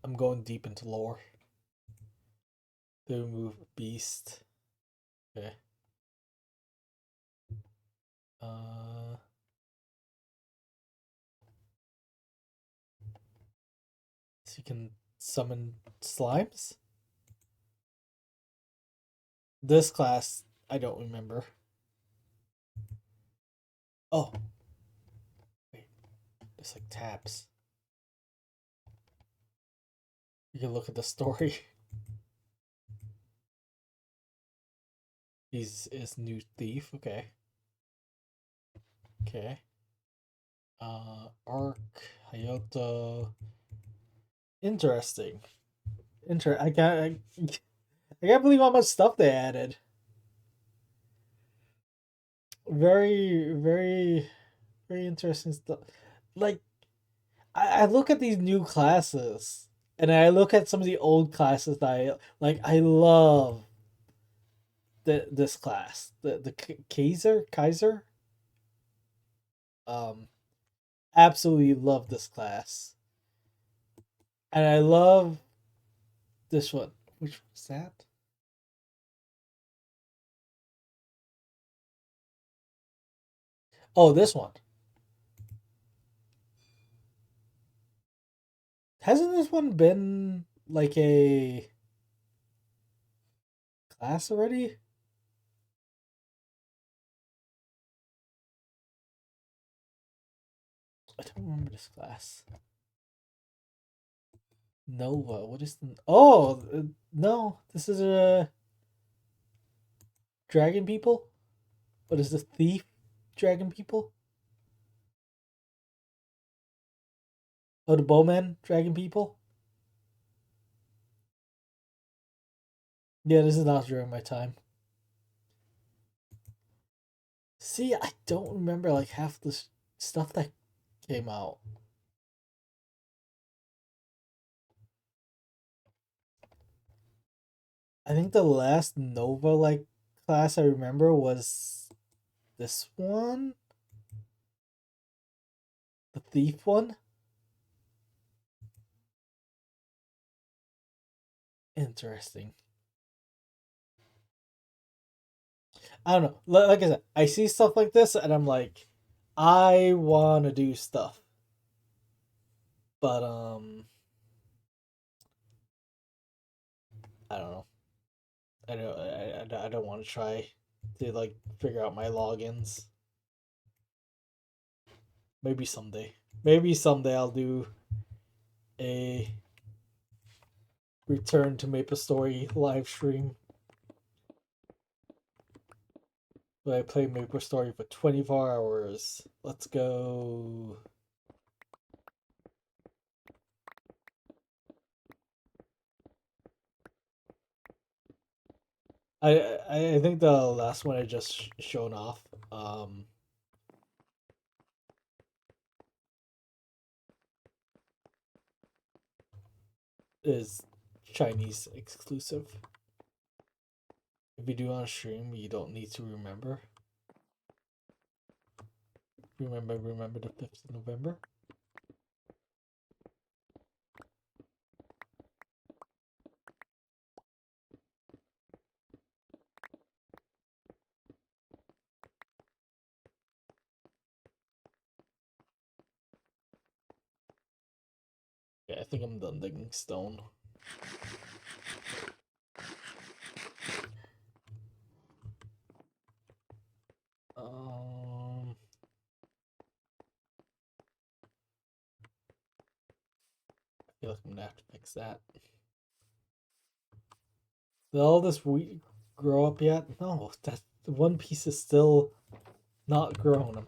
I'm going deep into lore. They remove Beast. Okay. Uh, so you can summon slimes. This class, I don't remember. Oh, wait, it's like tabs. You can look at the story. He's is new thief. Okay. Okay. Arc Hayato. Interesting. I can't believe how much stuff they added. Very, very, very interesting stuff. Like, I look at these new classes, and I look at some of the old classes that I like. I love this class, the Kaiser. Um, absolutely love this class, and I love this one. Which one's that? Oh, this one. Hasn't this one been like a class already? I don't remember this class. Nova. What is the? Oh, no. This is a dragon people. What is the thief? Dragon people. Oh, the bowman dragon people. Yeah, this is not during my time. See, I don't remember like half the stuff that came out. I think the last Nova like class I remember was this one, the thief one. Interesting. I don't know. Like I said, I see stuff like this and I'm like, I want to do stuff, but I don't know. I don't want to try to like figure out my logins. Maybe someday. Maybe someday I'll do a return to Maple Story live stream. But I play Maple Story for 24 hours. Let's go. I think the last one I just shown off is Chinese exclusive. If you do on stream, you don't need to remember. Remember the 5th of November. Yeah, I think I'm done digging stone. I feel like I'm gonna have to fix that. Did all this wheat grow up yet? No, that one piece is still not grown. I'm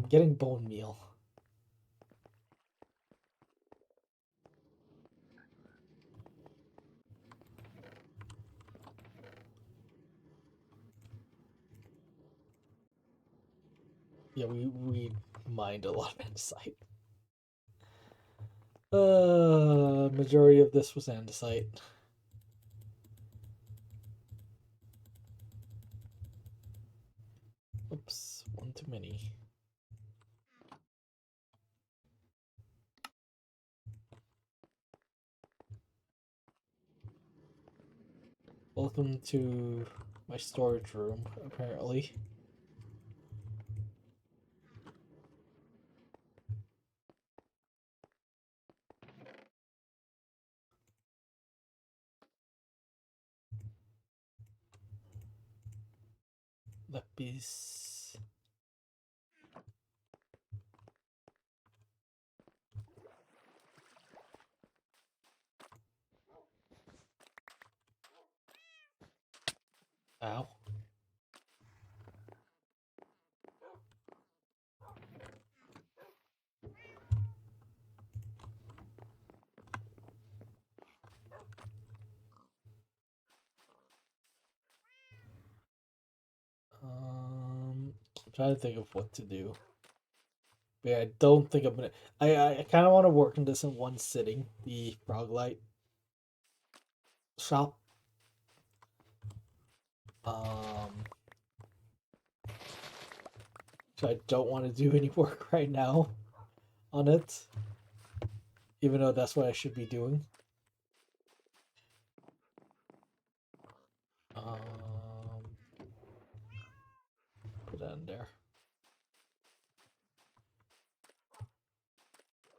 getting bone meal. Yeah, we mined a lot of andesite. Majority of this was andesite. Oops, one too many. Welcome to my storage room, apparently. Lapis. Ow. I'm trying to think of what to do. But yeah, I don't think I'm gonna. I kind of want to work on this in one sitting. The Froglight shop. Um, so I don't want to do any work right now on it, even though that's what I should be doing. Put that in there.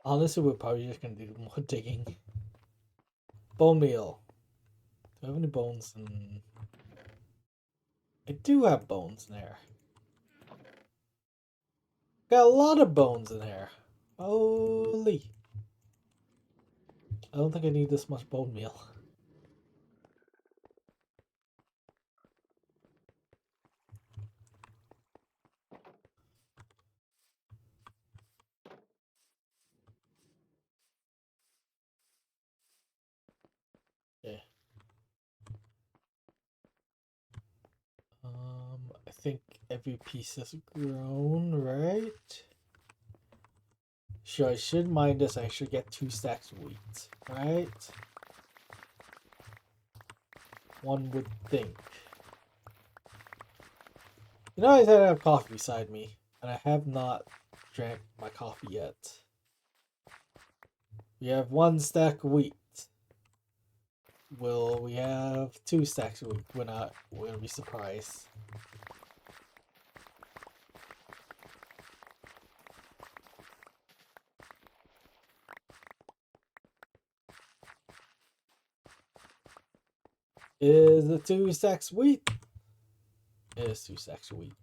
Honestly, we're probably just gonna do more digging. Bone meal. Do I have any bones in? I do have bones in there. Got a lot of bones in here. Holy. I don't think I need this much bone meal. Okay. I think every piece is grown, right? Sure, I should mind this. I should get 2 stacks of wheat, right? One would think. You know, I said I have coffee beside me, and I have not drank my coffee yet. We have 1 stack of wheat. Will we have 2 stacks of wheat? We're not. We're gonna be surprised. Is it 2 stacks of wheat? It is 2 stacks of wheat.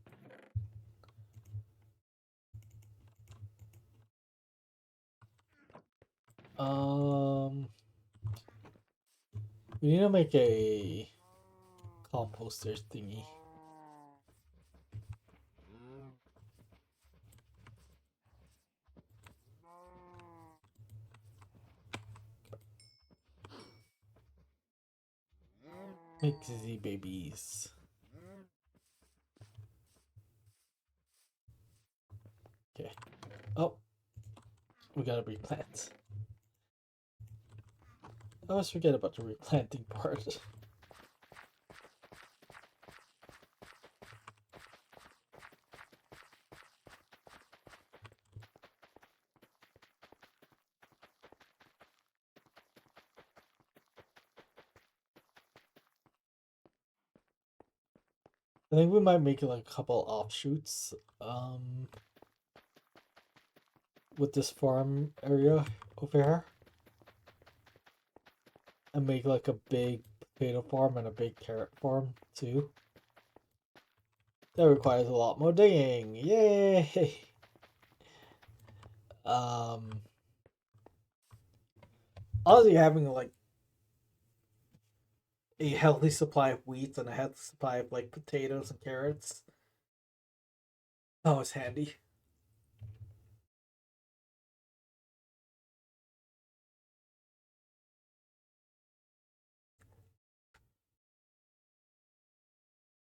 We need to make a composter thingy. Make Z babies. Okay. Oh, we gotta replant. I always forget about the replanting part. I think we might make like a couple offshoots with this farm area over here. And make like a big potato farm and a big carrot farm too. That requires a lot more digging. Yay! Honestly, having like a healthy supply of wheat and a healthy supply of like potatoes and carrots, that was handy.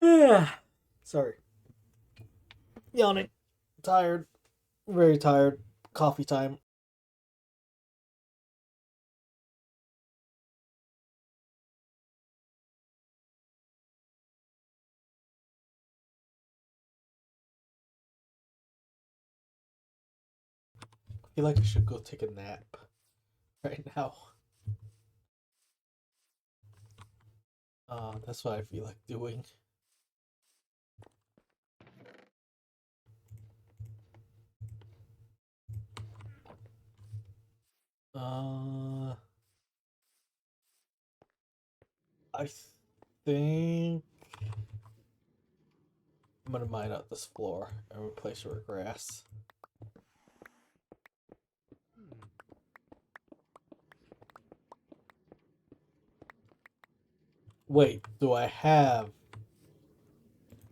Yeah. Sorry. Yawning. Tired. Very tired. Coffee time. I feel like I should go take a nap right now. That's what I feel like doing. Uh, I think I'm gonna mine out this floor and replace it with grass. Wait, do I have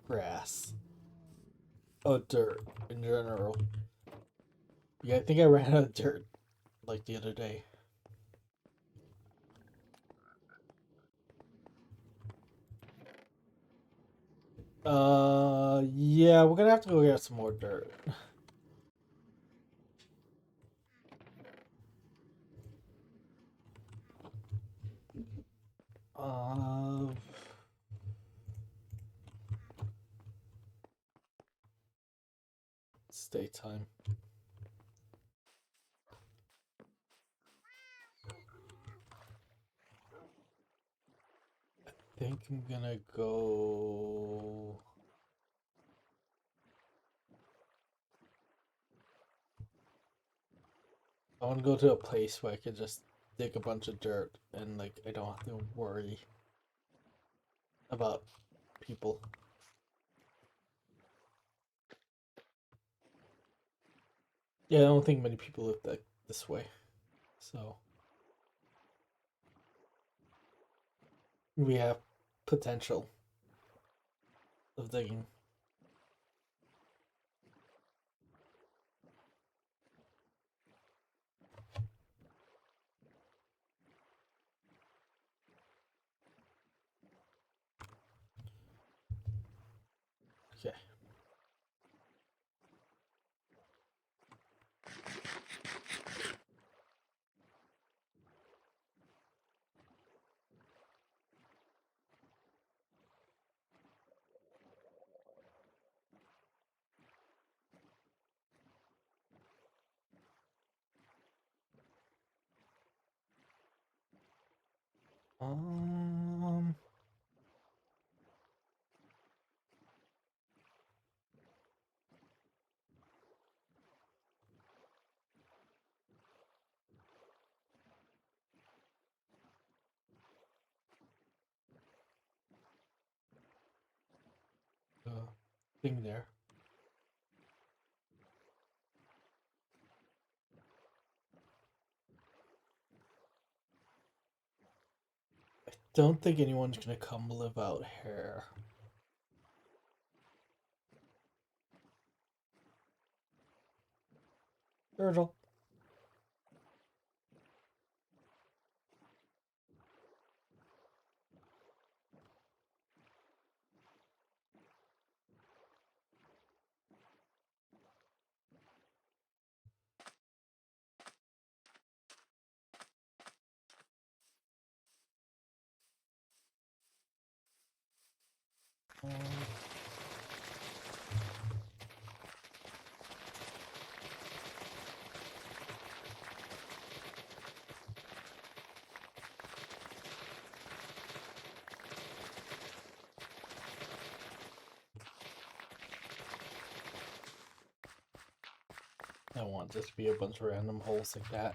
grass? Oh, dirt in general. Yeah, I think I ran out of dirt like the other day. Yeah, we're gonna have to go get some more dirt. Uh, it's daytime. I think I'm gonna go. I want to go to a place where I can just dig a bunch of dirt and like I don't have to worry about people. Yeah, I don't think many people live like this way, so we have potential of digging. Okay. Um, the thing there. Don't think anyone's gonna come live out here. Virgil. I don't want just to be a bunch of random holes like that.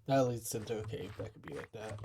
That leads into a cave that could be like that.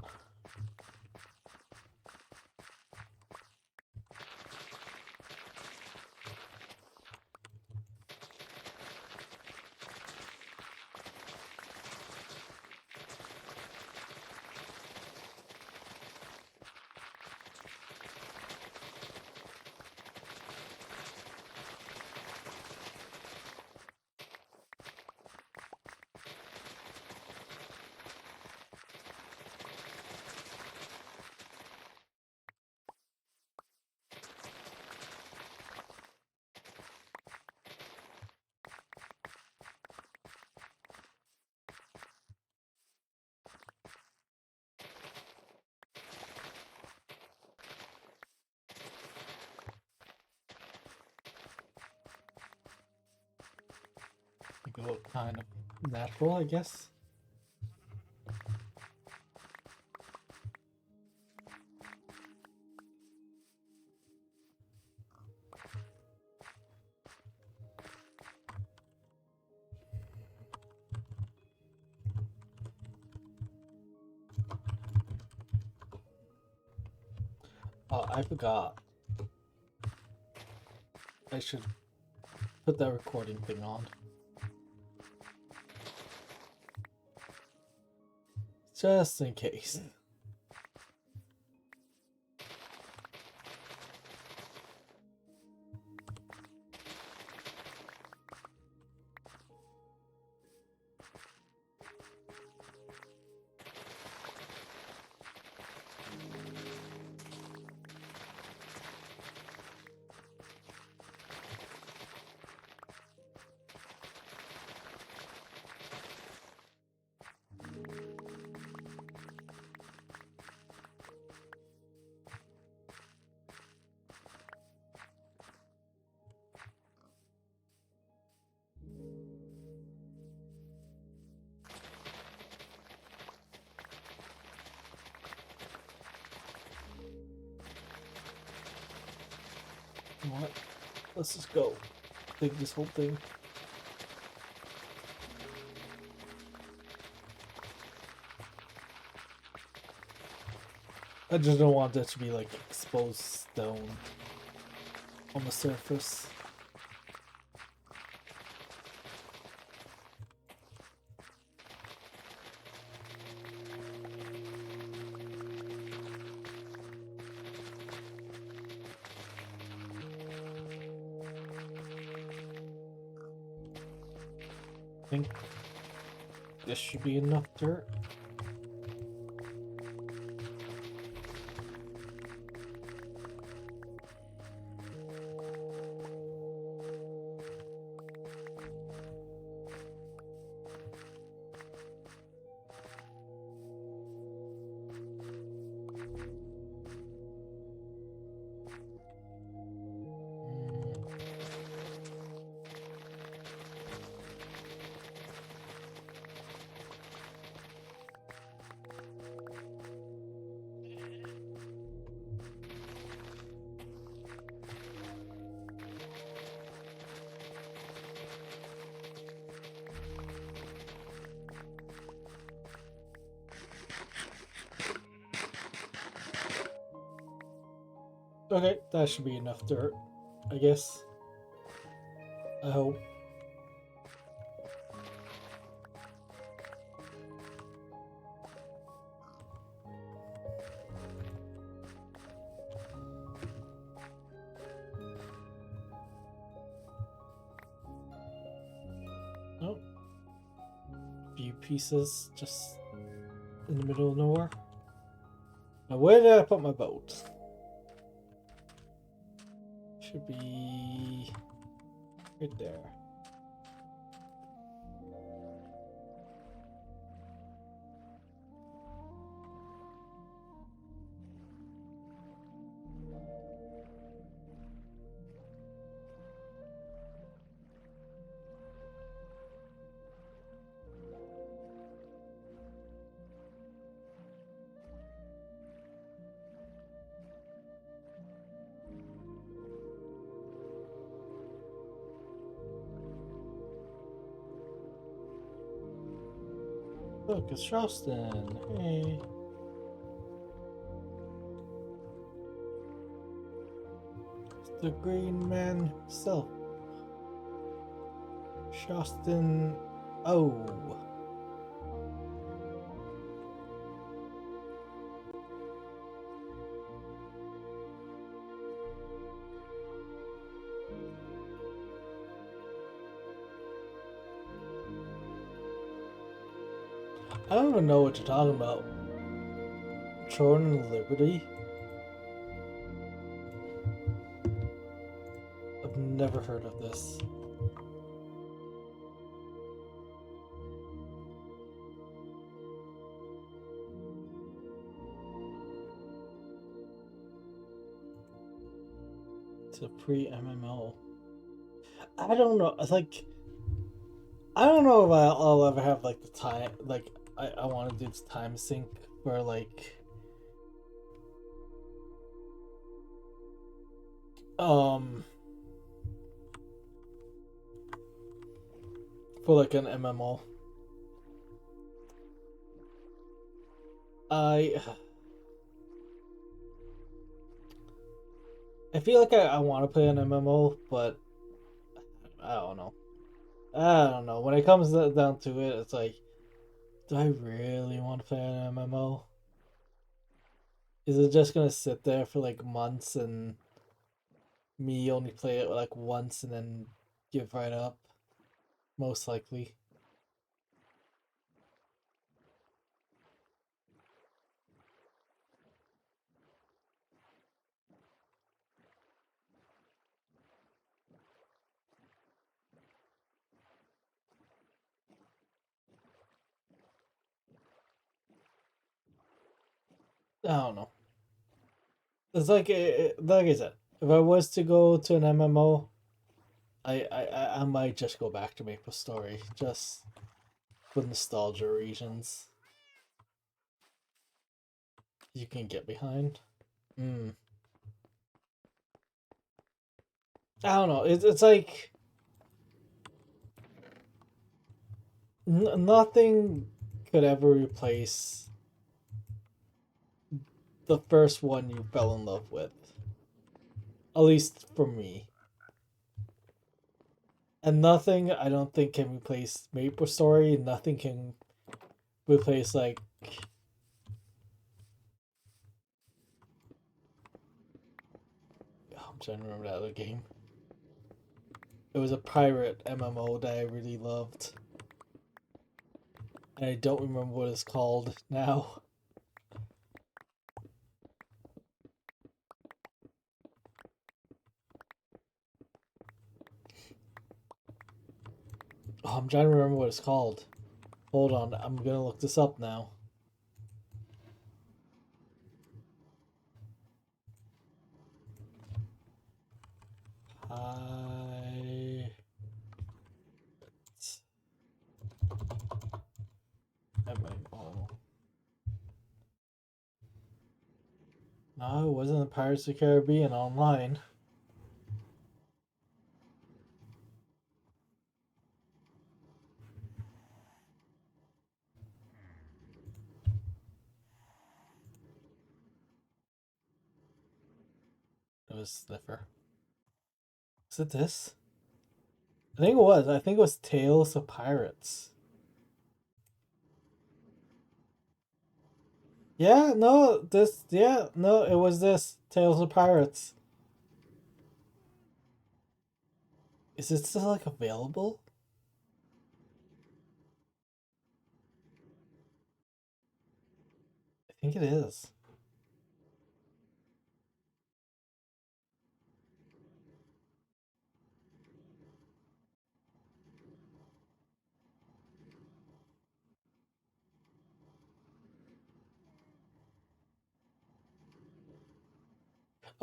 Make it look kind of natural, I guess. Oh, I forgot. I should put that recording thing on. Just in case. You know what? Let's just go. Dig this whole thing. I just don't want that to be like exposed stone on the surface. I think this should be enough dirt. Okay, that should be enough dirt, I guess. I hope. Nope. Few pieces just in the middle of nowhere. Now, where did I put my boat? Should be right there. Look, it's Charleston. Hey. It's the Green Man himself. Charleston. Oh. I don't even know what you're talking about. Throne of Liberty? I've never heard of this. It's a pre-MMO. I don't know. It's like, I don't know if I'll ever have like the time. Like, I want to do this time sync for like, for like an MMO. I I feel like I want to play an MMO, but I don't know. I don't know. When it comes down to it, it's like, do I really want to play an MMO? Is it just gonna sit there for like months and me only play it like once and then give right up? Most likely. I don't know. It's like I said, if I was to go to an MMO, I might just go back to Maple Story just for nostalgia reasons. You can get behind. Mm. I don't know. It's like nothing could ever replace the first one you fell in love with. At least for me. And nothing I don't think can replace Maple Story. Nothing can replace like I'm trying to remember that other game. It was a pirate MMO that I really loved. And I don't remember what it's called now. Oh, I'm trying to remember what it's called. Hold on, I'm gonna look this up now. I MMO. No, it wasn't the Pirates of the Caribbean online. It was Sniffer. Is it this? I think it was. I think it was Tales of Pirates. Yeah, no, this. Yeah, no, it was this Tales of Pirates. Is it still like available? I think it is.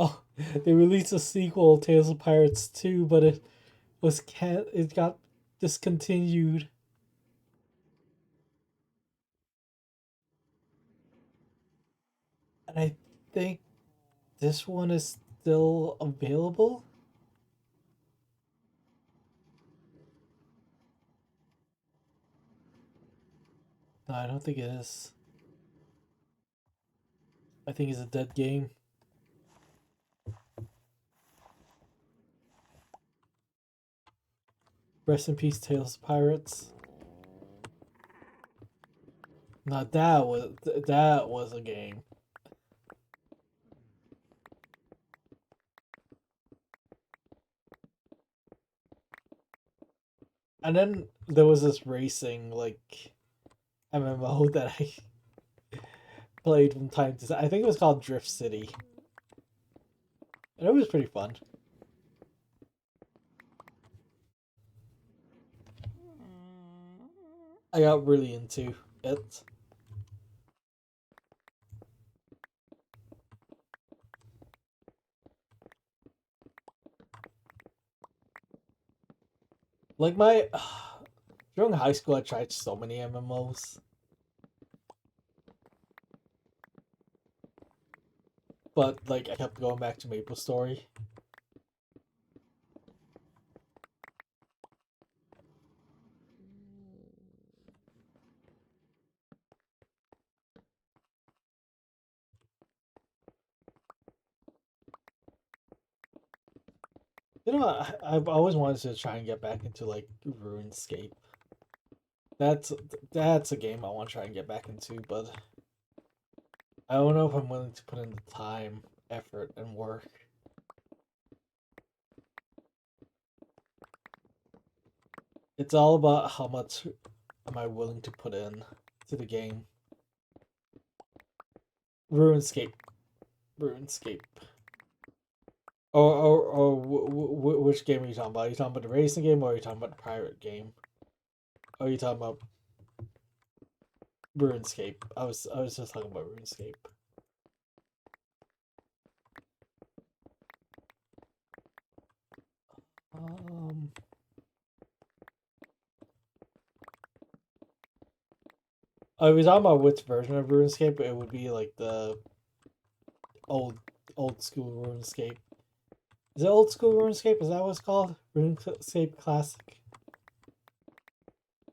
Oh, they released a sequel, Tales of Pirates 2, but it got discontinued. And I think this one is still available. No, I don't think it is. I think it's a dead game. Rest in peace, Tales of Pirates. Now that was a game. And then there was this racing like MMO that I played from time to time. I think it was called Drift City. And it was pretty fun. I got really into it. Like my during high school I tried so many MMOs. But like I kept going back to MapleStory. You know, I've always wanted to try and get back into like RuneScape. That's that's a game I want to try and get back into, but I don't know if I'm willing to put in the time, effort, and work. It's all about how much am I willing to put in to the game. RuneScape, RuneScape. Which game are you talking about? Are you talking about the racing game, or are you talking about the pirate game? Or are you talking about RuneScape? I was just talking about RuneScape. Um, I was talking about which version of RuneScape. It would be like the old old school RuneScape. Is it old school RuneScape? Is that what it's called? RuneScape Classic.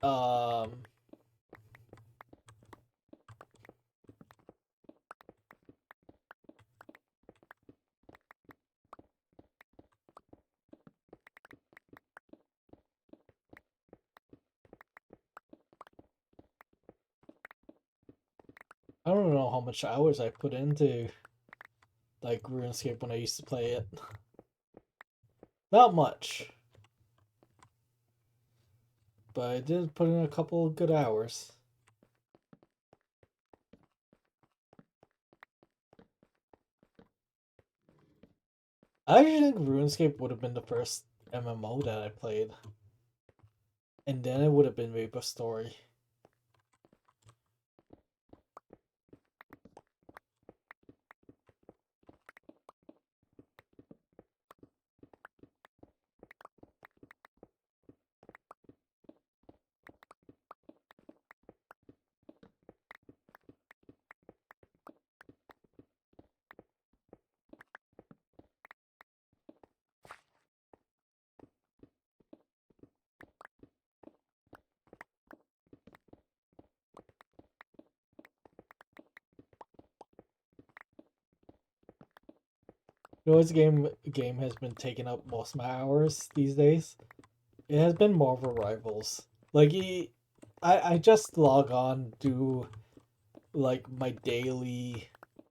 Um, I don't know how much hours I put into like RuneScape when I used to play it. Not much, but I did put in a couple of good hours. I actually think RuneScape would have been the first MMO that I played, and then it would have been MapleStory. You know, this game has been taking up most of my hours these days. It has been Marvel Rivals. Like I just log on, do like my daily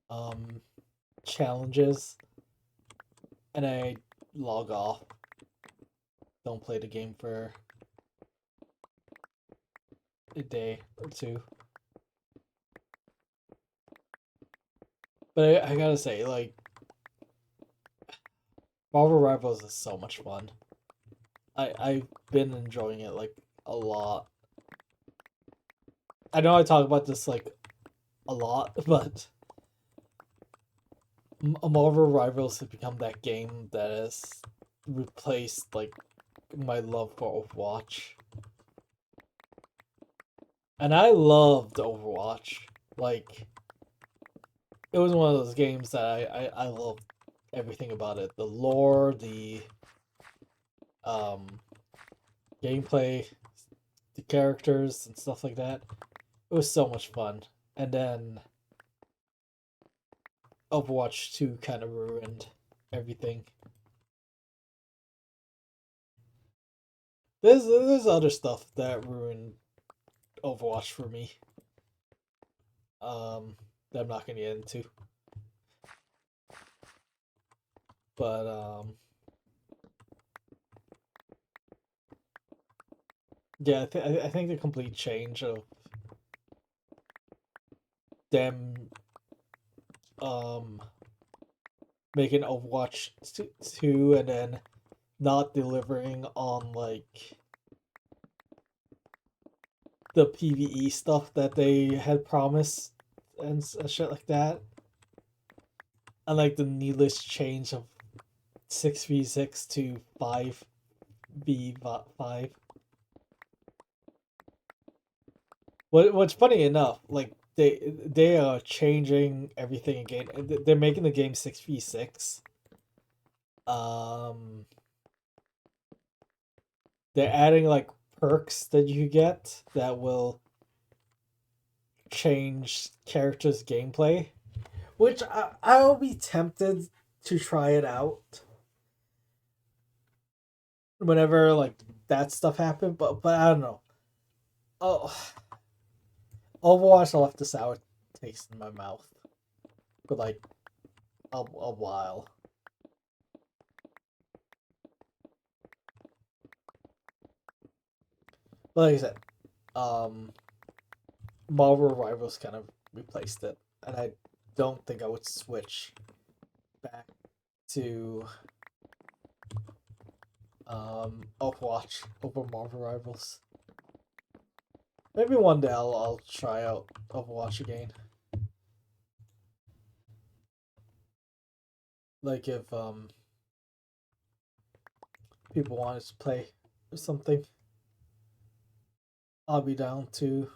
um challenges, and I log off. Don't play the game for a day or two. But I gotta say, like Marvel Rivals is so much fun. I've been enjoying it like a lot. I know I talk about this like a lot, but Marvel Rivals has become that game that has replaced like my love for Overwatch. And I loved Overwatch. Like it was one of those games that I loved everything about it. The lore, the um gameplay, the characters and stuff like that. It was so much fun. And then Overwatch 2 kind of ruined everything. There's other stuff that ruined Overwatch for me. That I'm not gonna get into. But yeah, I think the complete change of them um making Overwatch 2 and then not delivering on like the PvE stuff that they had promised and shit like that. And like the needless change of 6v6 to 5v5. What's funny enough, like they are changing everything again. They're making the game 6v6. Um they're adding like perks that you get that will change characters' gameplay, which I'll be tempted to try it out whenever like that stuff happened, but I don't know. Oh, Overwatch left a sour taste in my mouth for like a while. But like I said, um, Marvel Rivals kind of replaced it, and I don't think I would switch back to Overwatch over Marvel Rivals. Maybe one day I'll try out Overwatch again. Like if people wanted to play or something, I'll be down to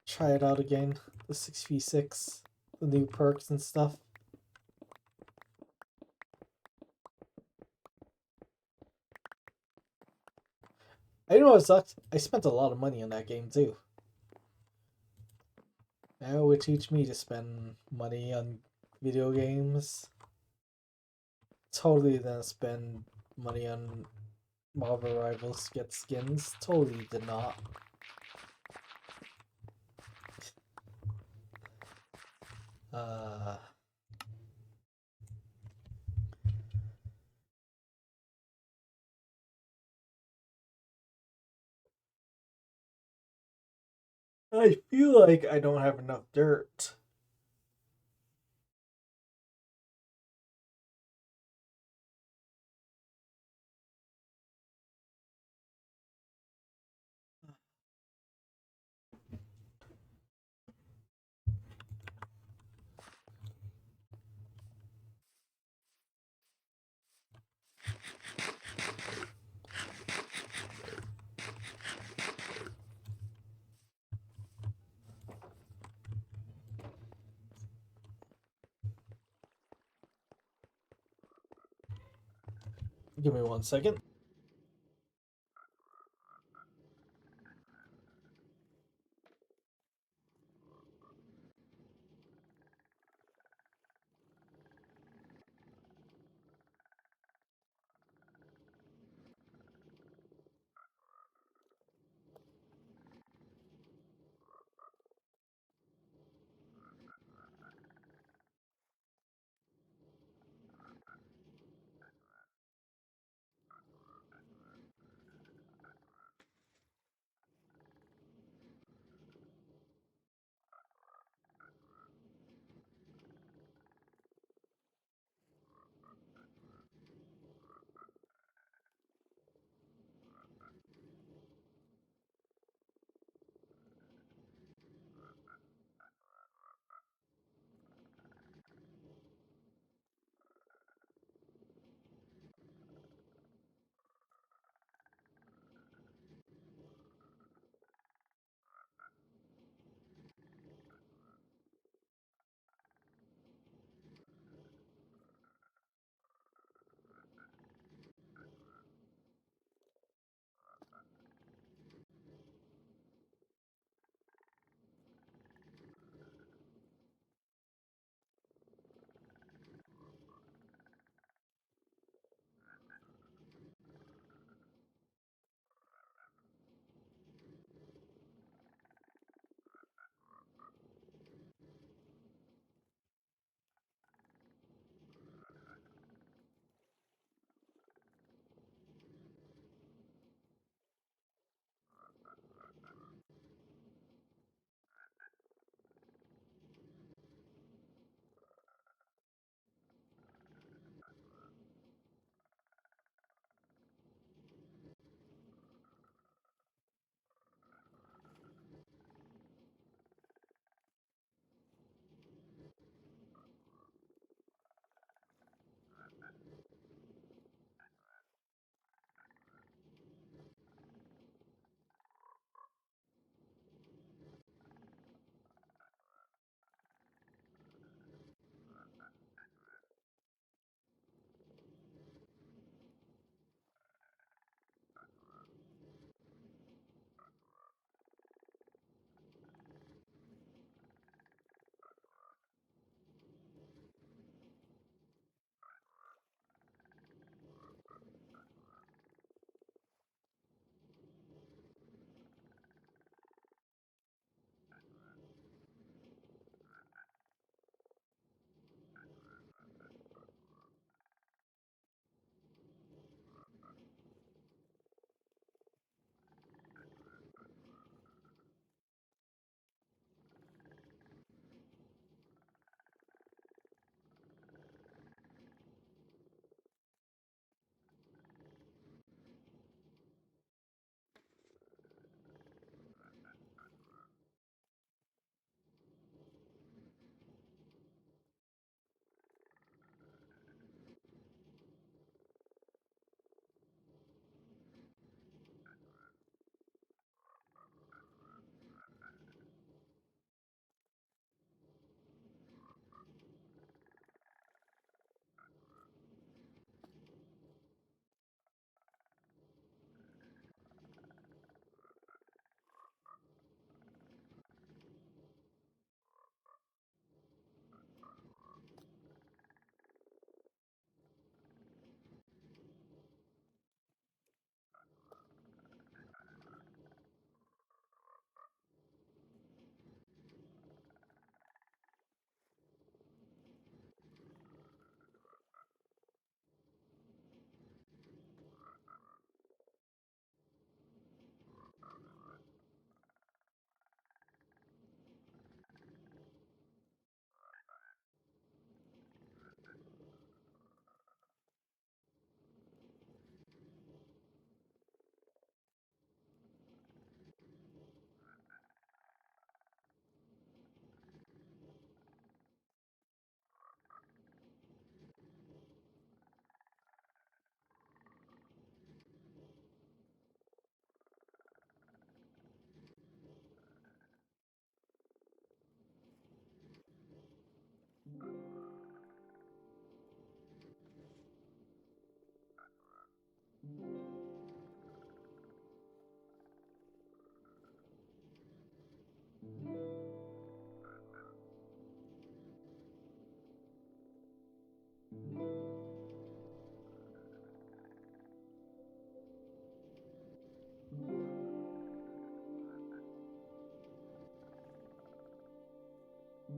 try it out again. The 6v6, the new perks and stuff. I know it sucks. I spent a lot of money on that game too. Now it would teach me to spend money on video games. Totally didn't spend money on Marvel Rivals get skins. Totally did not. Uh, I feel like I don't have enough dirt. Give me 1 second.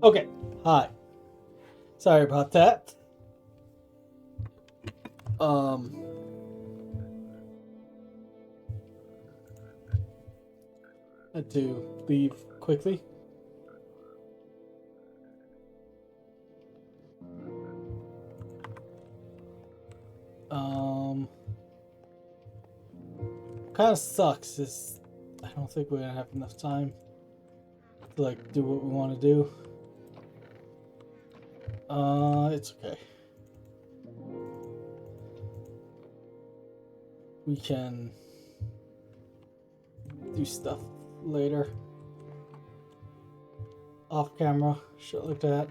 Okay, hi. Sorry about that. Um, had to leave quickly. Um, kind of sucks. Is I don't think we're gonna have enough time to like do what we want to do. It's okay. We can do stuff later, off camera, shit like that.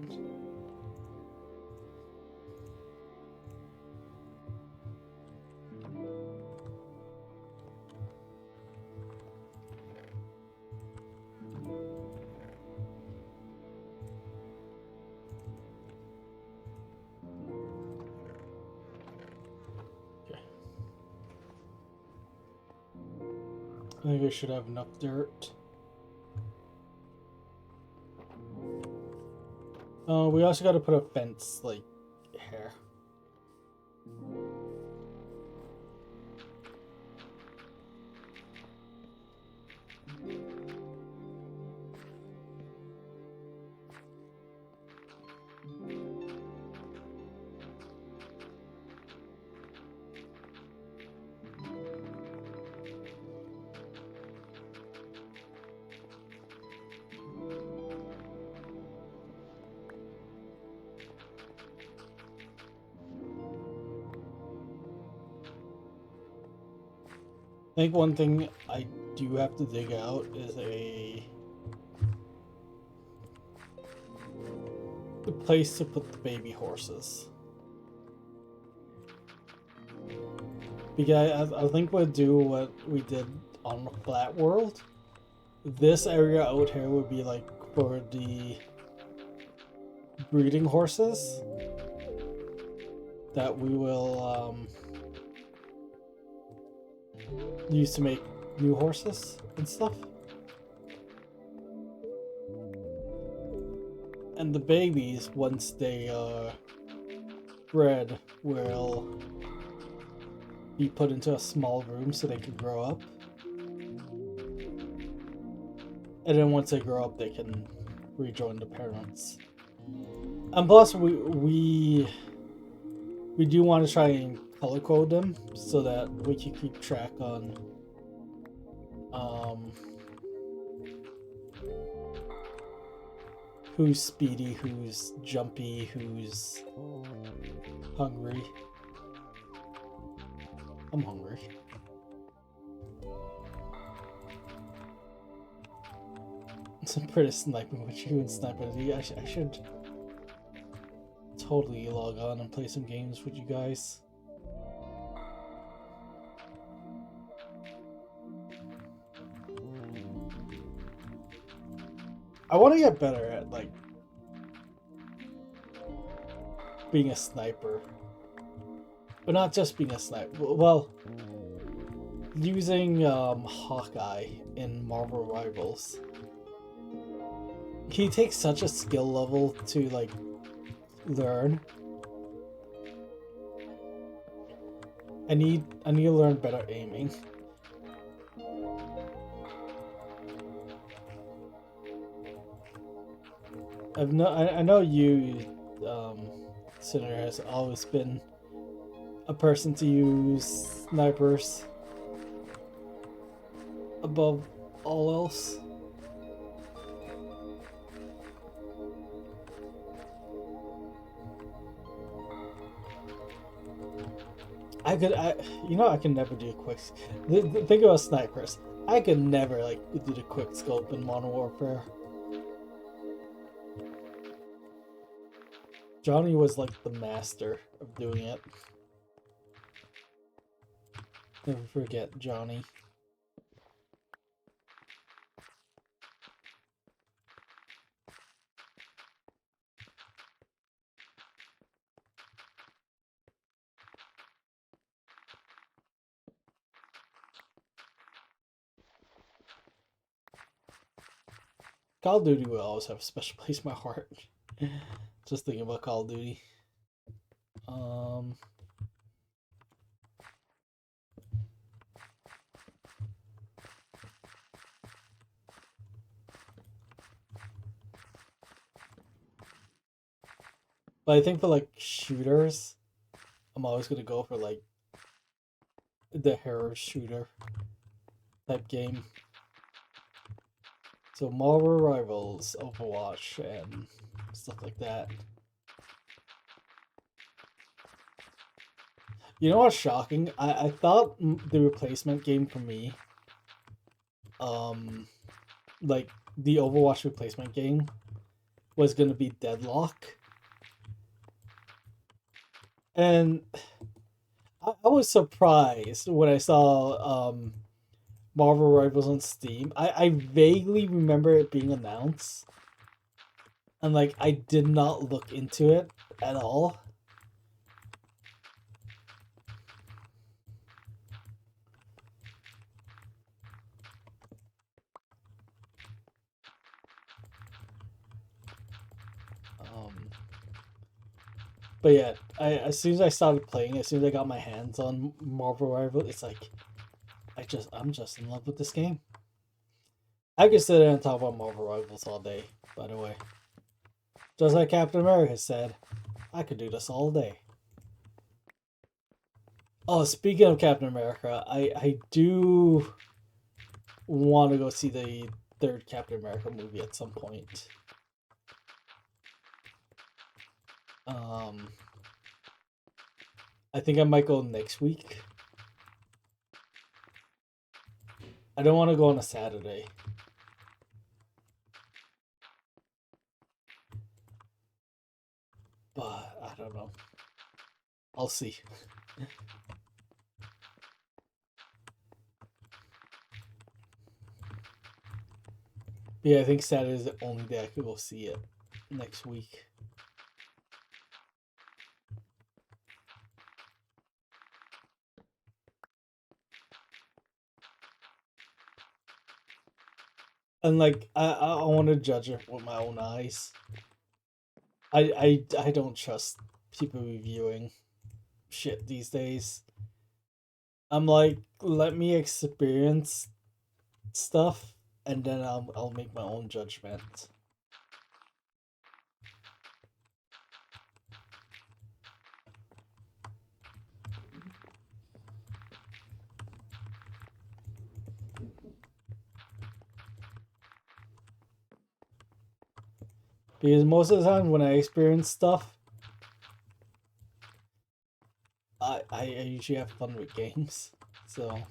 Okay. I think I should have enough dirt. We also got to put a fence like here. I think one thing I do have to dig out is a place to put the baby horses. Because I think we'll do what we did on the Flat World. This area out here would be like for the breeding horses that we will use to make new horses and stuff. And the babies, once they are bred, will be put into a small room so they can grow up. And then once they grow up, they can rejoin the parents. And plus, we do want to try and color code them so that we can keep track on who's speedy, who's jumpy, who's hungry. I'm hungry. Some pretty sniping with you and sniping. I should totally log on and play some games with you guys. I want to get better at like being a sniper, but not just being a sniper. Well, using Hawkeye in Marvel Rivals. He takes such a skill level to like learn. I need to learn better aiming. I know you, Sinner, has always been a person to use snipers above all else. I can never do quick. Think about snipers. I could never like do the quick scope in Modern Warfare. Johnny was like the master of doing it. Never forget Johnny. Call of Duty will always have a special place in my heart. Just thinking about Call of Duty. Um, but I think for like shooters, I'm always gonna go for like the hero shooter type game. So Marvel Rivals, Overwatch, and stuff like that. You know what's shocking? I thought the replacement game for me, um, like the Overwatch replacement game, was gonna be Deadlock, and I was surprised when I saw Marvel Rivals on Steam. I vaguely remember it being announced, and like I did not look into it at all. Um, but yeah, as soon as I started playing, as soon as I got my hands on Marvel Rivals, it's like I'm just in love with this game. I could sit there and talk about Marvel Rivals all day. By the way, just like Captain America said, I could do this all day. Oh, speaking of Captain America, I do want to go see the third Captain America movie at some point. Um, I think I might go next week. I don't want to go on a Saturday. But I don't know. I'll see. But yeah, I think Saturday is the only day I could go see it next week. And like I want to judge it with my own eyes. I don't trust people reviewing shit these days. I'm like, let me experience stuff, and then I'll make my own judgment. Because most of the time when I experience stuff, I usually have fun with games. So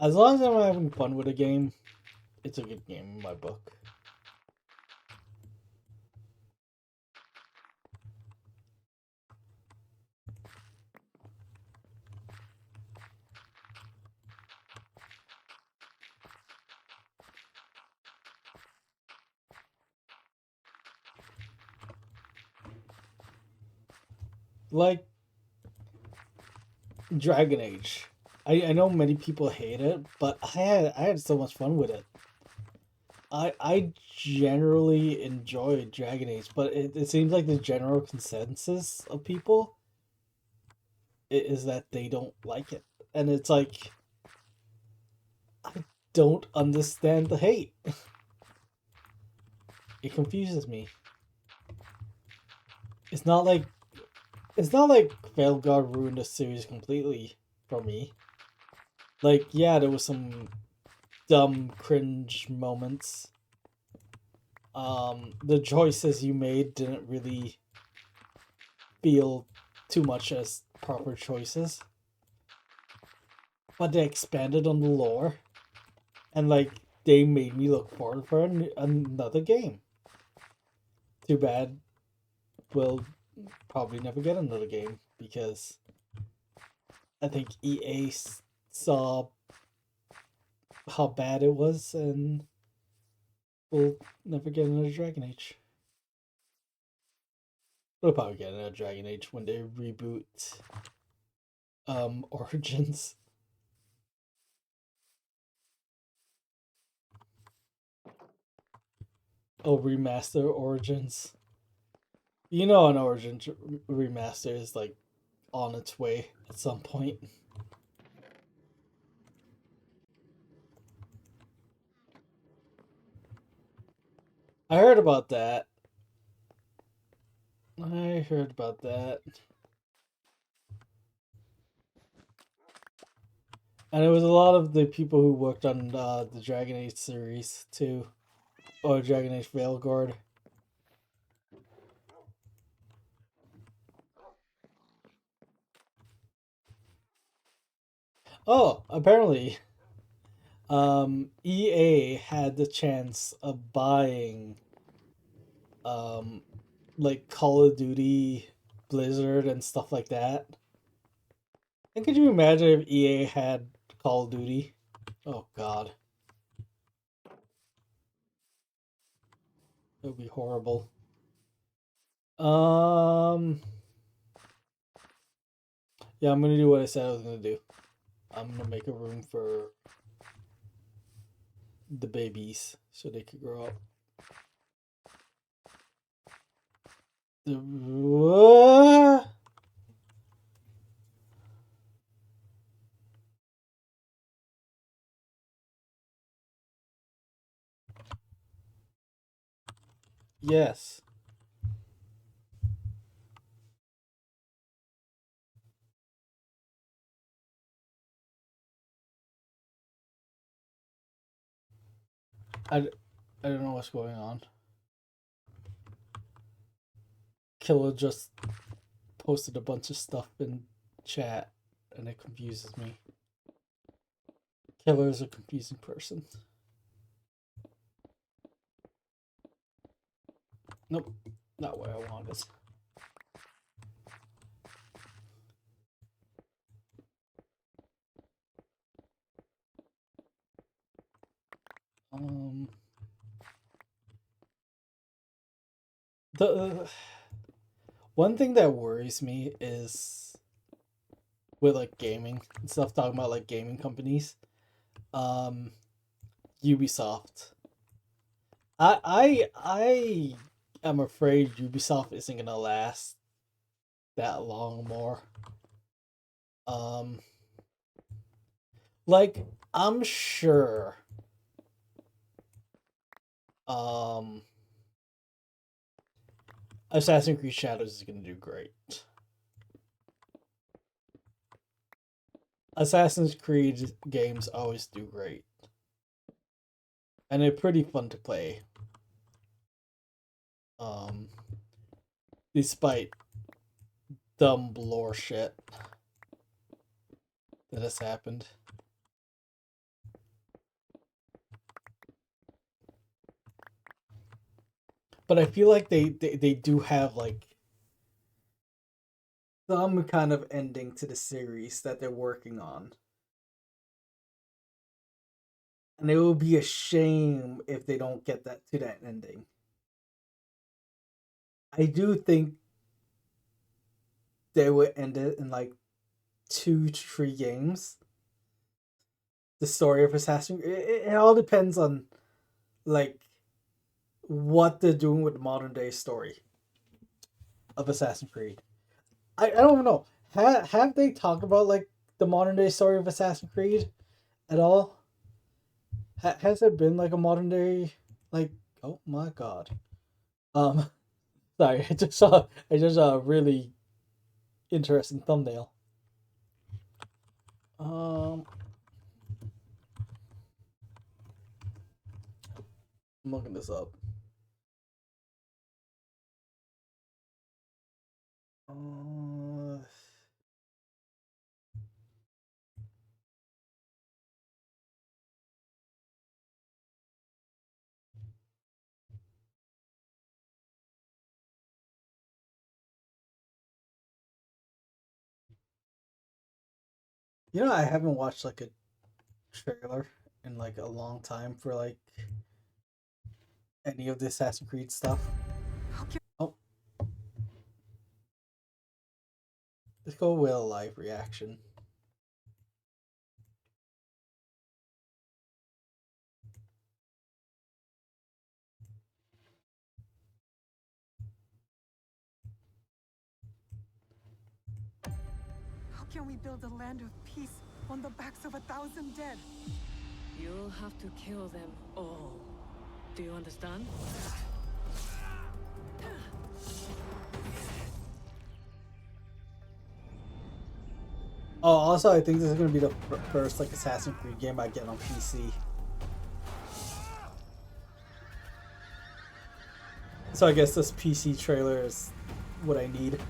as long as I'm having fun with a game, it's a good game in my book. Like Dragon Age. I know many people hate it, but I had so much fun with it. I generally enjoy Dragon Age, but it seems like the general consensus of people is that they don't like it. And it's like I don't understand the hate. It confuses me. It's not like it's not like Veilguard ruined the series completely for me. Like, yeah, there was some dumb cringe moments. The choices you made didn't really feel too much as proper choices. But they expanded on the lore, and like they made me look forward for another game. Too bad we'll probably never get another game because I think EA saw how bad it was, and we'll never get another Dragon Age. We'll probably get another Dragon Age when they reboot Origins. Oh, remaster Origins. You know, an Origins remaster is like on its way at some point. I heard about that. I heard about that. And it was a lot of the people who worked on the Dragon Age series too, or Dragon Age Veilguard. Oh, apparently, EA had the chance of buying, um, like Call of Duty, Blizzard, and stuff like that. And could you imagine if EA had Call of Duty? Oh God, it would be horrible. Um, yeah, I'm gonna do what I said I was gonna do. I'm gonna make a room for the babies so they could grow up. What? Yes. I, I don't know what's going on. Killer just posted a bunch of stuff in chat and it confuses me. Killer is a confusing person. Nope, not what I wanted. Um, the one thing that worries me is with like gaming and stuff, talking about like gaming companies. Um, Ubisoft. I am afraid Ubisoft isn't gonna last that long more. Um, like I'm sure. Um, Assassin's Creed Shadows is gonna do great. Assassin's Creed games always do great, and they're pretty fun to play. Um, despite dumb lore shit that has happened. But I feel like they do have like some kind of ending to the series that they're working on. And it will be a shame if they don't get that to that ending. I do think they would end it in like 2 to 3 games. The story of Assassin's it all depends on like what they're doing with the modern day story of Assassin's Creed. I don't know. Have they talked about like the modern day story of Assassin's Creed at all? Has there been like a modern day like oh my god. Um sorry, I just saw a really interesting thumbnail. Um I'm looking this up. Uh, you know I haven't watched like a trailer in like a long time for like any of the Assassin's Creed stuff. Oh, let's go with a live reaction. can we build a land of peace on the backs of 1,000 dead? You'll have to kill them all. Do you understand? Oh, also, I think this is gonna be the first like Assassin's Creed game I get on PC. So I guess this PC trailer is what I need.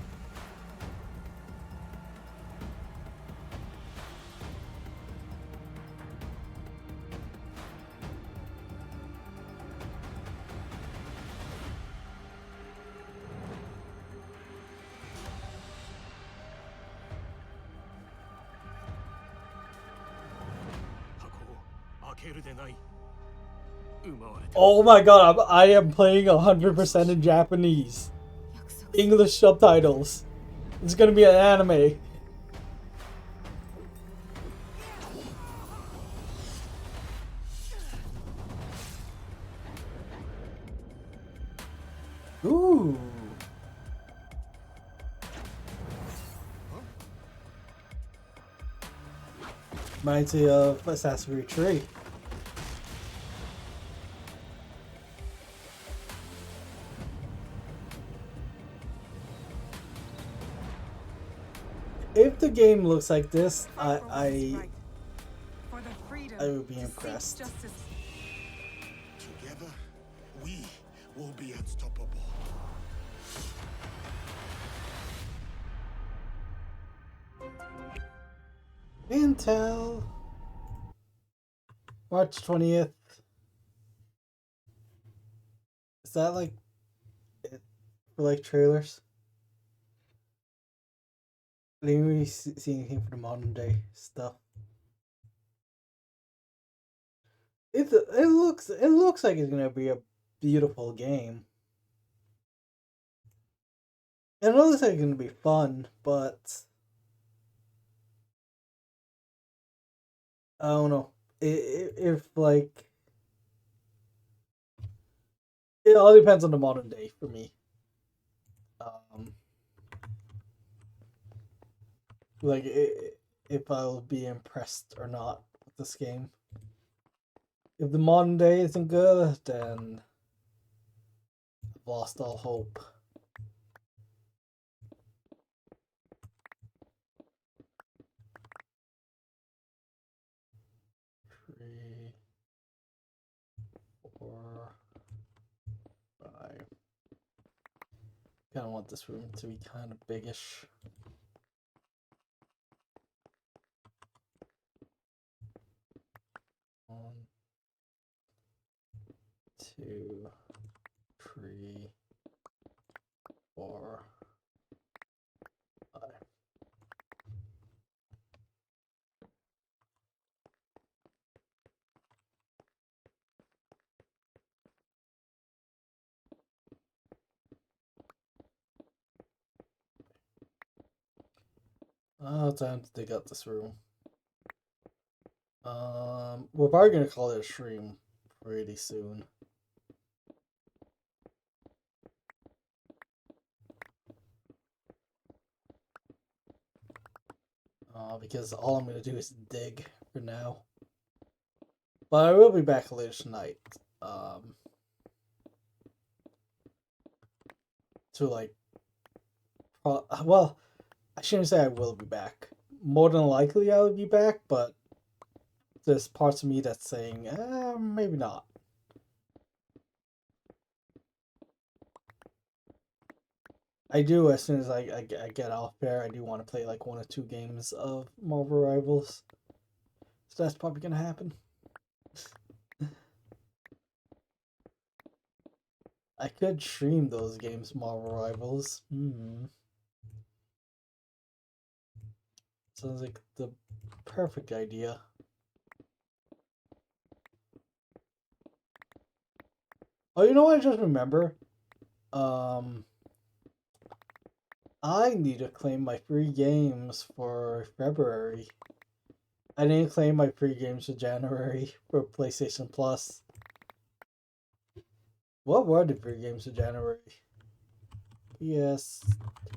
Oh my god, I am playing 100% in Japanese. English subtitles. It's gonna be an anime. Ooh. Reminds me of Assassin's Creed 3. If the game looks like this, I would be impressed. Together, we will be unstoppable. Intel. March 20th. Is that like it for like trailers? I didn't really see anything for the modern day stuff. It looks like it's gonna be a beautiful game. And it looks like it's gonna be fun, but I don't know. If like it all depends on the modern day for me. Like if I'll be impressed or not with this game. If the modern day isn't good, then I've lost all hope. Three, 4, 5. Kind of want this room to be kind of biggish. One, 2, 3, 4, 5. Oh, time to dig out this room. We're probably gonna call it a stream pretty soon. Because all I'm gonna do is dig for now. But I will be back later tonight. To like, well, I shouldn't say I will be back. More than likely I will be back, but there's parts of me that's saying, maybe not. I do, as soon as I get off there, I do want to play like 1 or 2 games of Marvel Rivals. So that's probably gonna happen. I could stream those games, Marvel Rivals. Sounds like the perfect idea. Oh, you know what I just remember? I need to claim my free games for February. I didn't claim my free games for January for PlayStation Plus. What were the free games for January? PS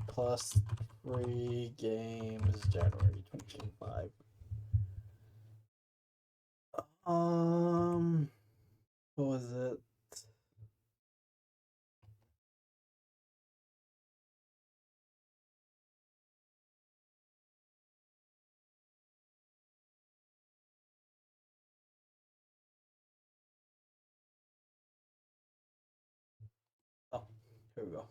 Plus free games January 2025. What was it? Oh, here we go.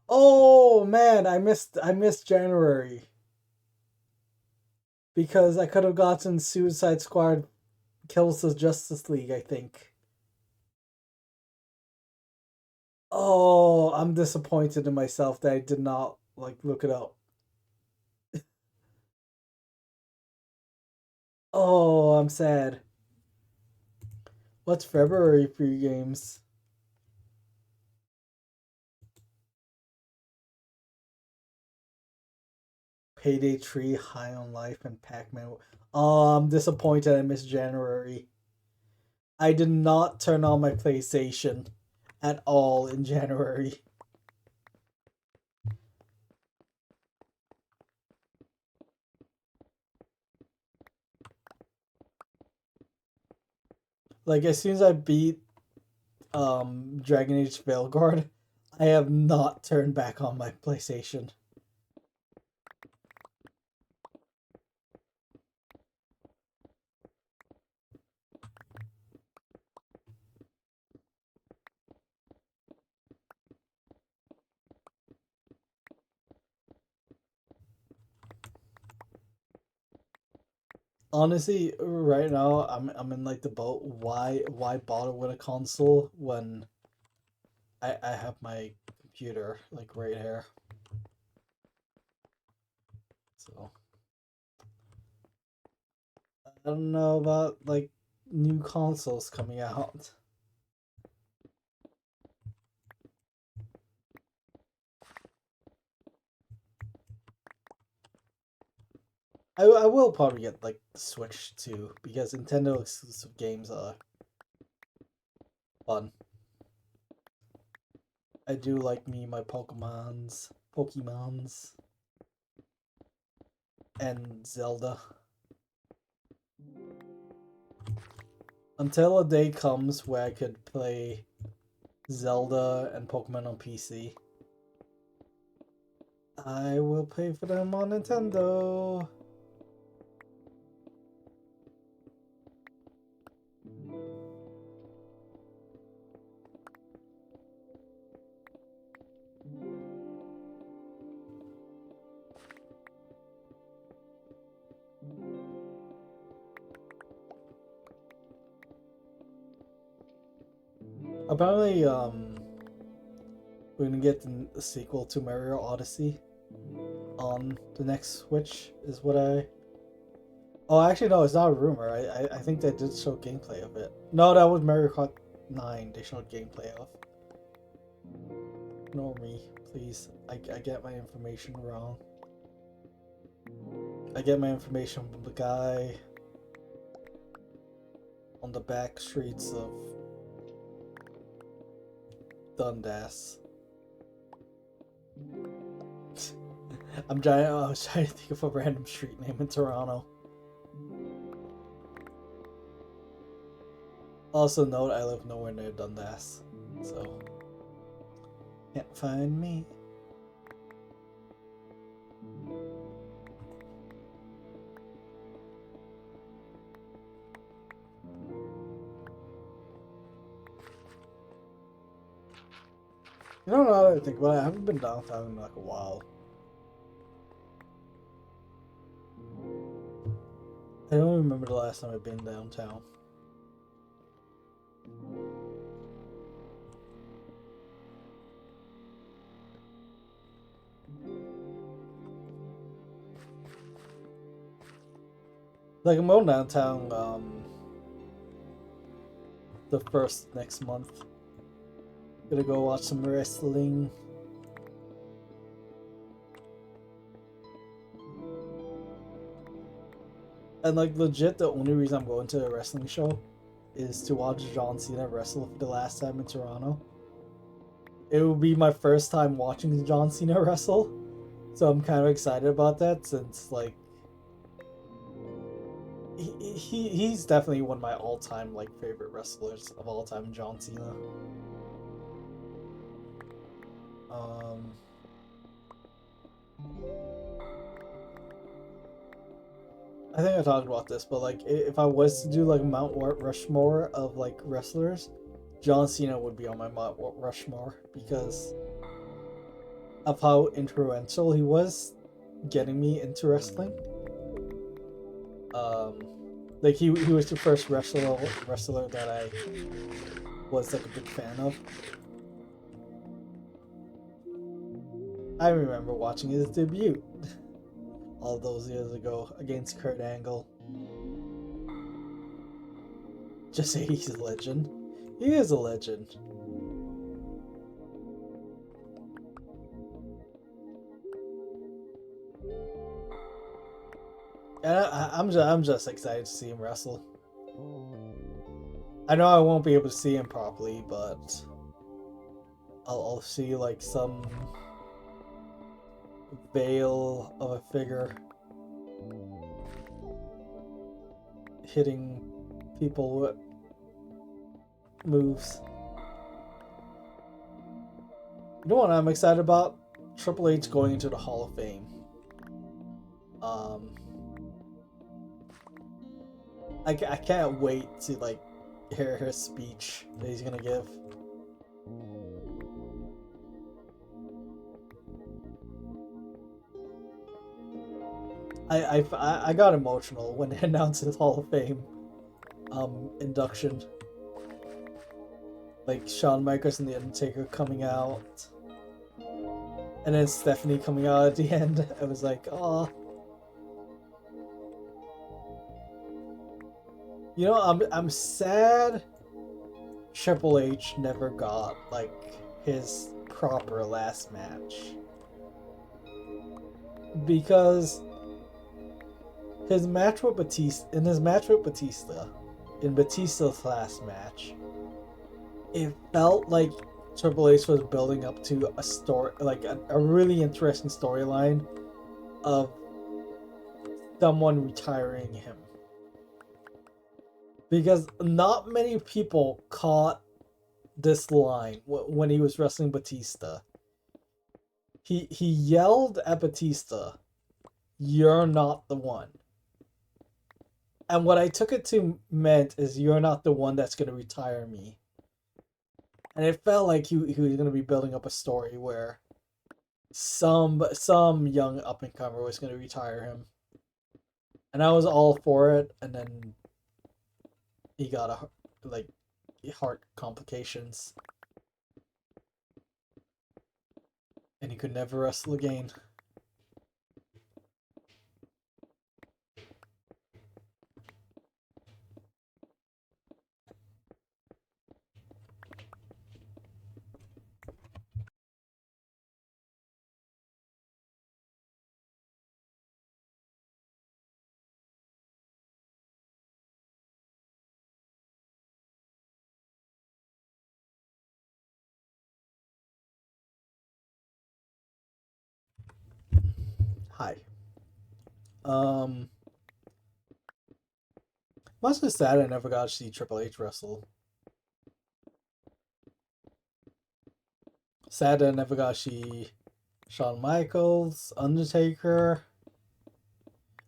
Oh man, I missed January because I could have gotten Suicide Squad Kills the Justice League, I think. Oh, I'm disappointed in myself that I did not look it up. Oh, I'm sad. What's February for you games? Payday 3, High on Life, and Pac-Man. Oh, I'm disappointed I missed January. I did not turn on my PlayStation at all in January. Like, as soon as I beat Dragon Age Veilguard, I have not turned back on my PlayStation. Honestly, right now I'm in like the boat. Why bother with a console when I have my computer like right here. So I don't know about like new consoles coming out. I will probably get like the Switch too because Nintendo exclusive games are fun. I do like me my Pokemons, and Zelda. Until a day comes where I could play Zelda and Pokemon on PC, I will pay for them on Nintendo. Apparently, we're gonna get the sequel to Mario Odyssey on the next Switch, is what I. Oh, actually, no, it's not a rumor. I think they did show gameplay of it. No, that was Mario Kart 9. They showed gameplay of. Ignore me, please. I get my information wrong. I get my information from the guy on the back streets of Dundas. I was trying to think of a random street name in Toronto. Also note, I live nowhere near Dundas, so can't find me. You don't know what I think about it. I haven't been downtown in like a while. I don't remember the last time I've been downtown. Like I'm going downtown the first next month. Gonna go watch some wrestling. And like legit the only reason I'm going to a wrestling show is to watch John Cena wrestle for the last time in Toronto. it will be my first time watching John Cena wrestle, so I'm kind of excited about that since like he's definitely one of my all-time like favorite wrestlers of all time, John Cena. I think I talked about this, but like if I was to do like Mount Rushmore of like wrestlers, John Cena would be on my Mount Rushmore because of how influential he was getting me into wrestling. Like he was the first wrestler that I was like a big fan of. I remember watching his debut all those years ago against Kurt Angle. Just say he's a legend. He is a legend. And I'm just excited to see him wrestle. I know I won't be able to see him properly, but I'll see like some veil of a figure hitting people with moves. You know what I'm excited about? Triple H going into the Hall of Fame. I can't wait to like hear his speech that he's gonna give. I got emotional when they announced his Hall of Fame induction. Like Shawn Michaels and The Undertaker coming out, and then Stephanie coming out at the end. I was like, oh. You know, I'm sad Triple H never got like his proper last match, because his match with Batista, in Batista's last match, it felt like Triple H was building up to a story, like a really interesting storyline of someone retiring him. Because not many people caught this line when he was wrestling Batista. He yelled at Batista, "You're not the one." And what I took it to meant is, you're not the one that's going to retire me. And it felt like he was going to be building up a story where some young up-and-comer was going to retire him. And I was all for it, and then he got heart complications, and he could never wrestle again. Hi. Must be sad I never got to see Triple H wrestle. Sad I never got to see Shawn Michaels, Undertaker.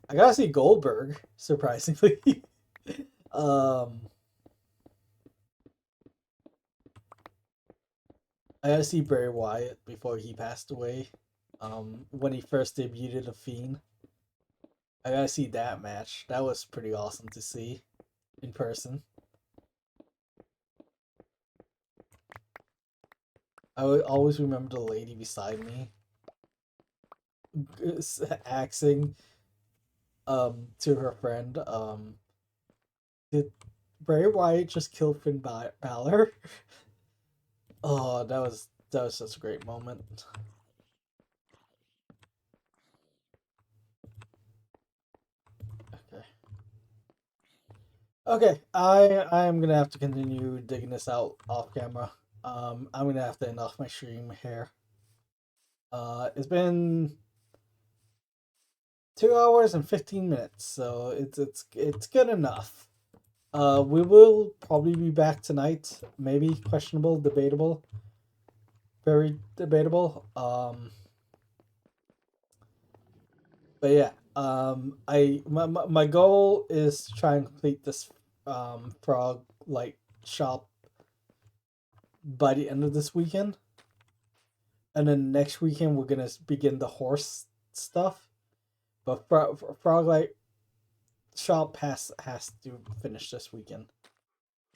I got to see Goldberg, surprisingly. I got to see Bray Wyatt before he passed away. When he first debuted The Fiend. I got to see that match. That was pretty awesome to see in person. I would always remember the lady beside me axing to her friend, did Bray Wyatt just kill Finn Balor? Oh, that was such a great moment. Okay, I am gonna have to continue digging this out off camera. I'm gonna have to end off my stream here. It's been 2 hours and 15 minutes, so it's good enough. We will probably be back tonight. Maybe questionable, debatable, very debatable. But yeah, my goal is to try and complete this frog light shop by the end of this weekend, and then next weekend we're gonna begin the horse stuff. But frog light shop has to finish this weekend,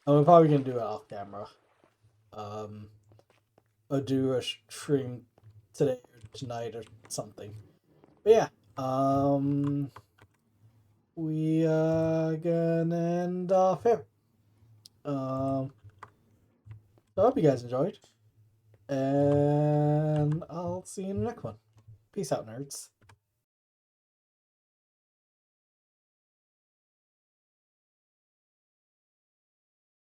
and we're probably gonna do it off camera. Or do a stream today or tonight or something. But yeah, we are gonna end off here. So I hope you guys enjoyed, and I'll see you in the next one. Peace out, nerds.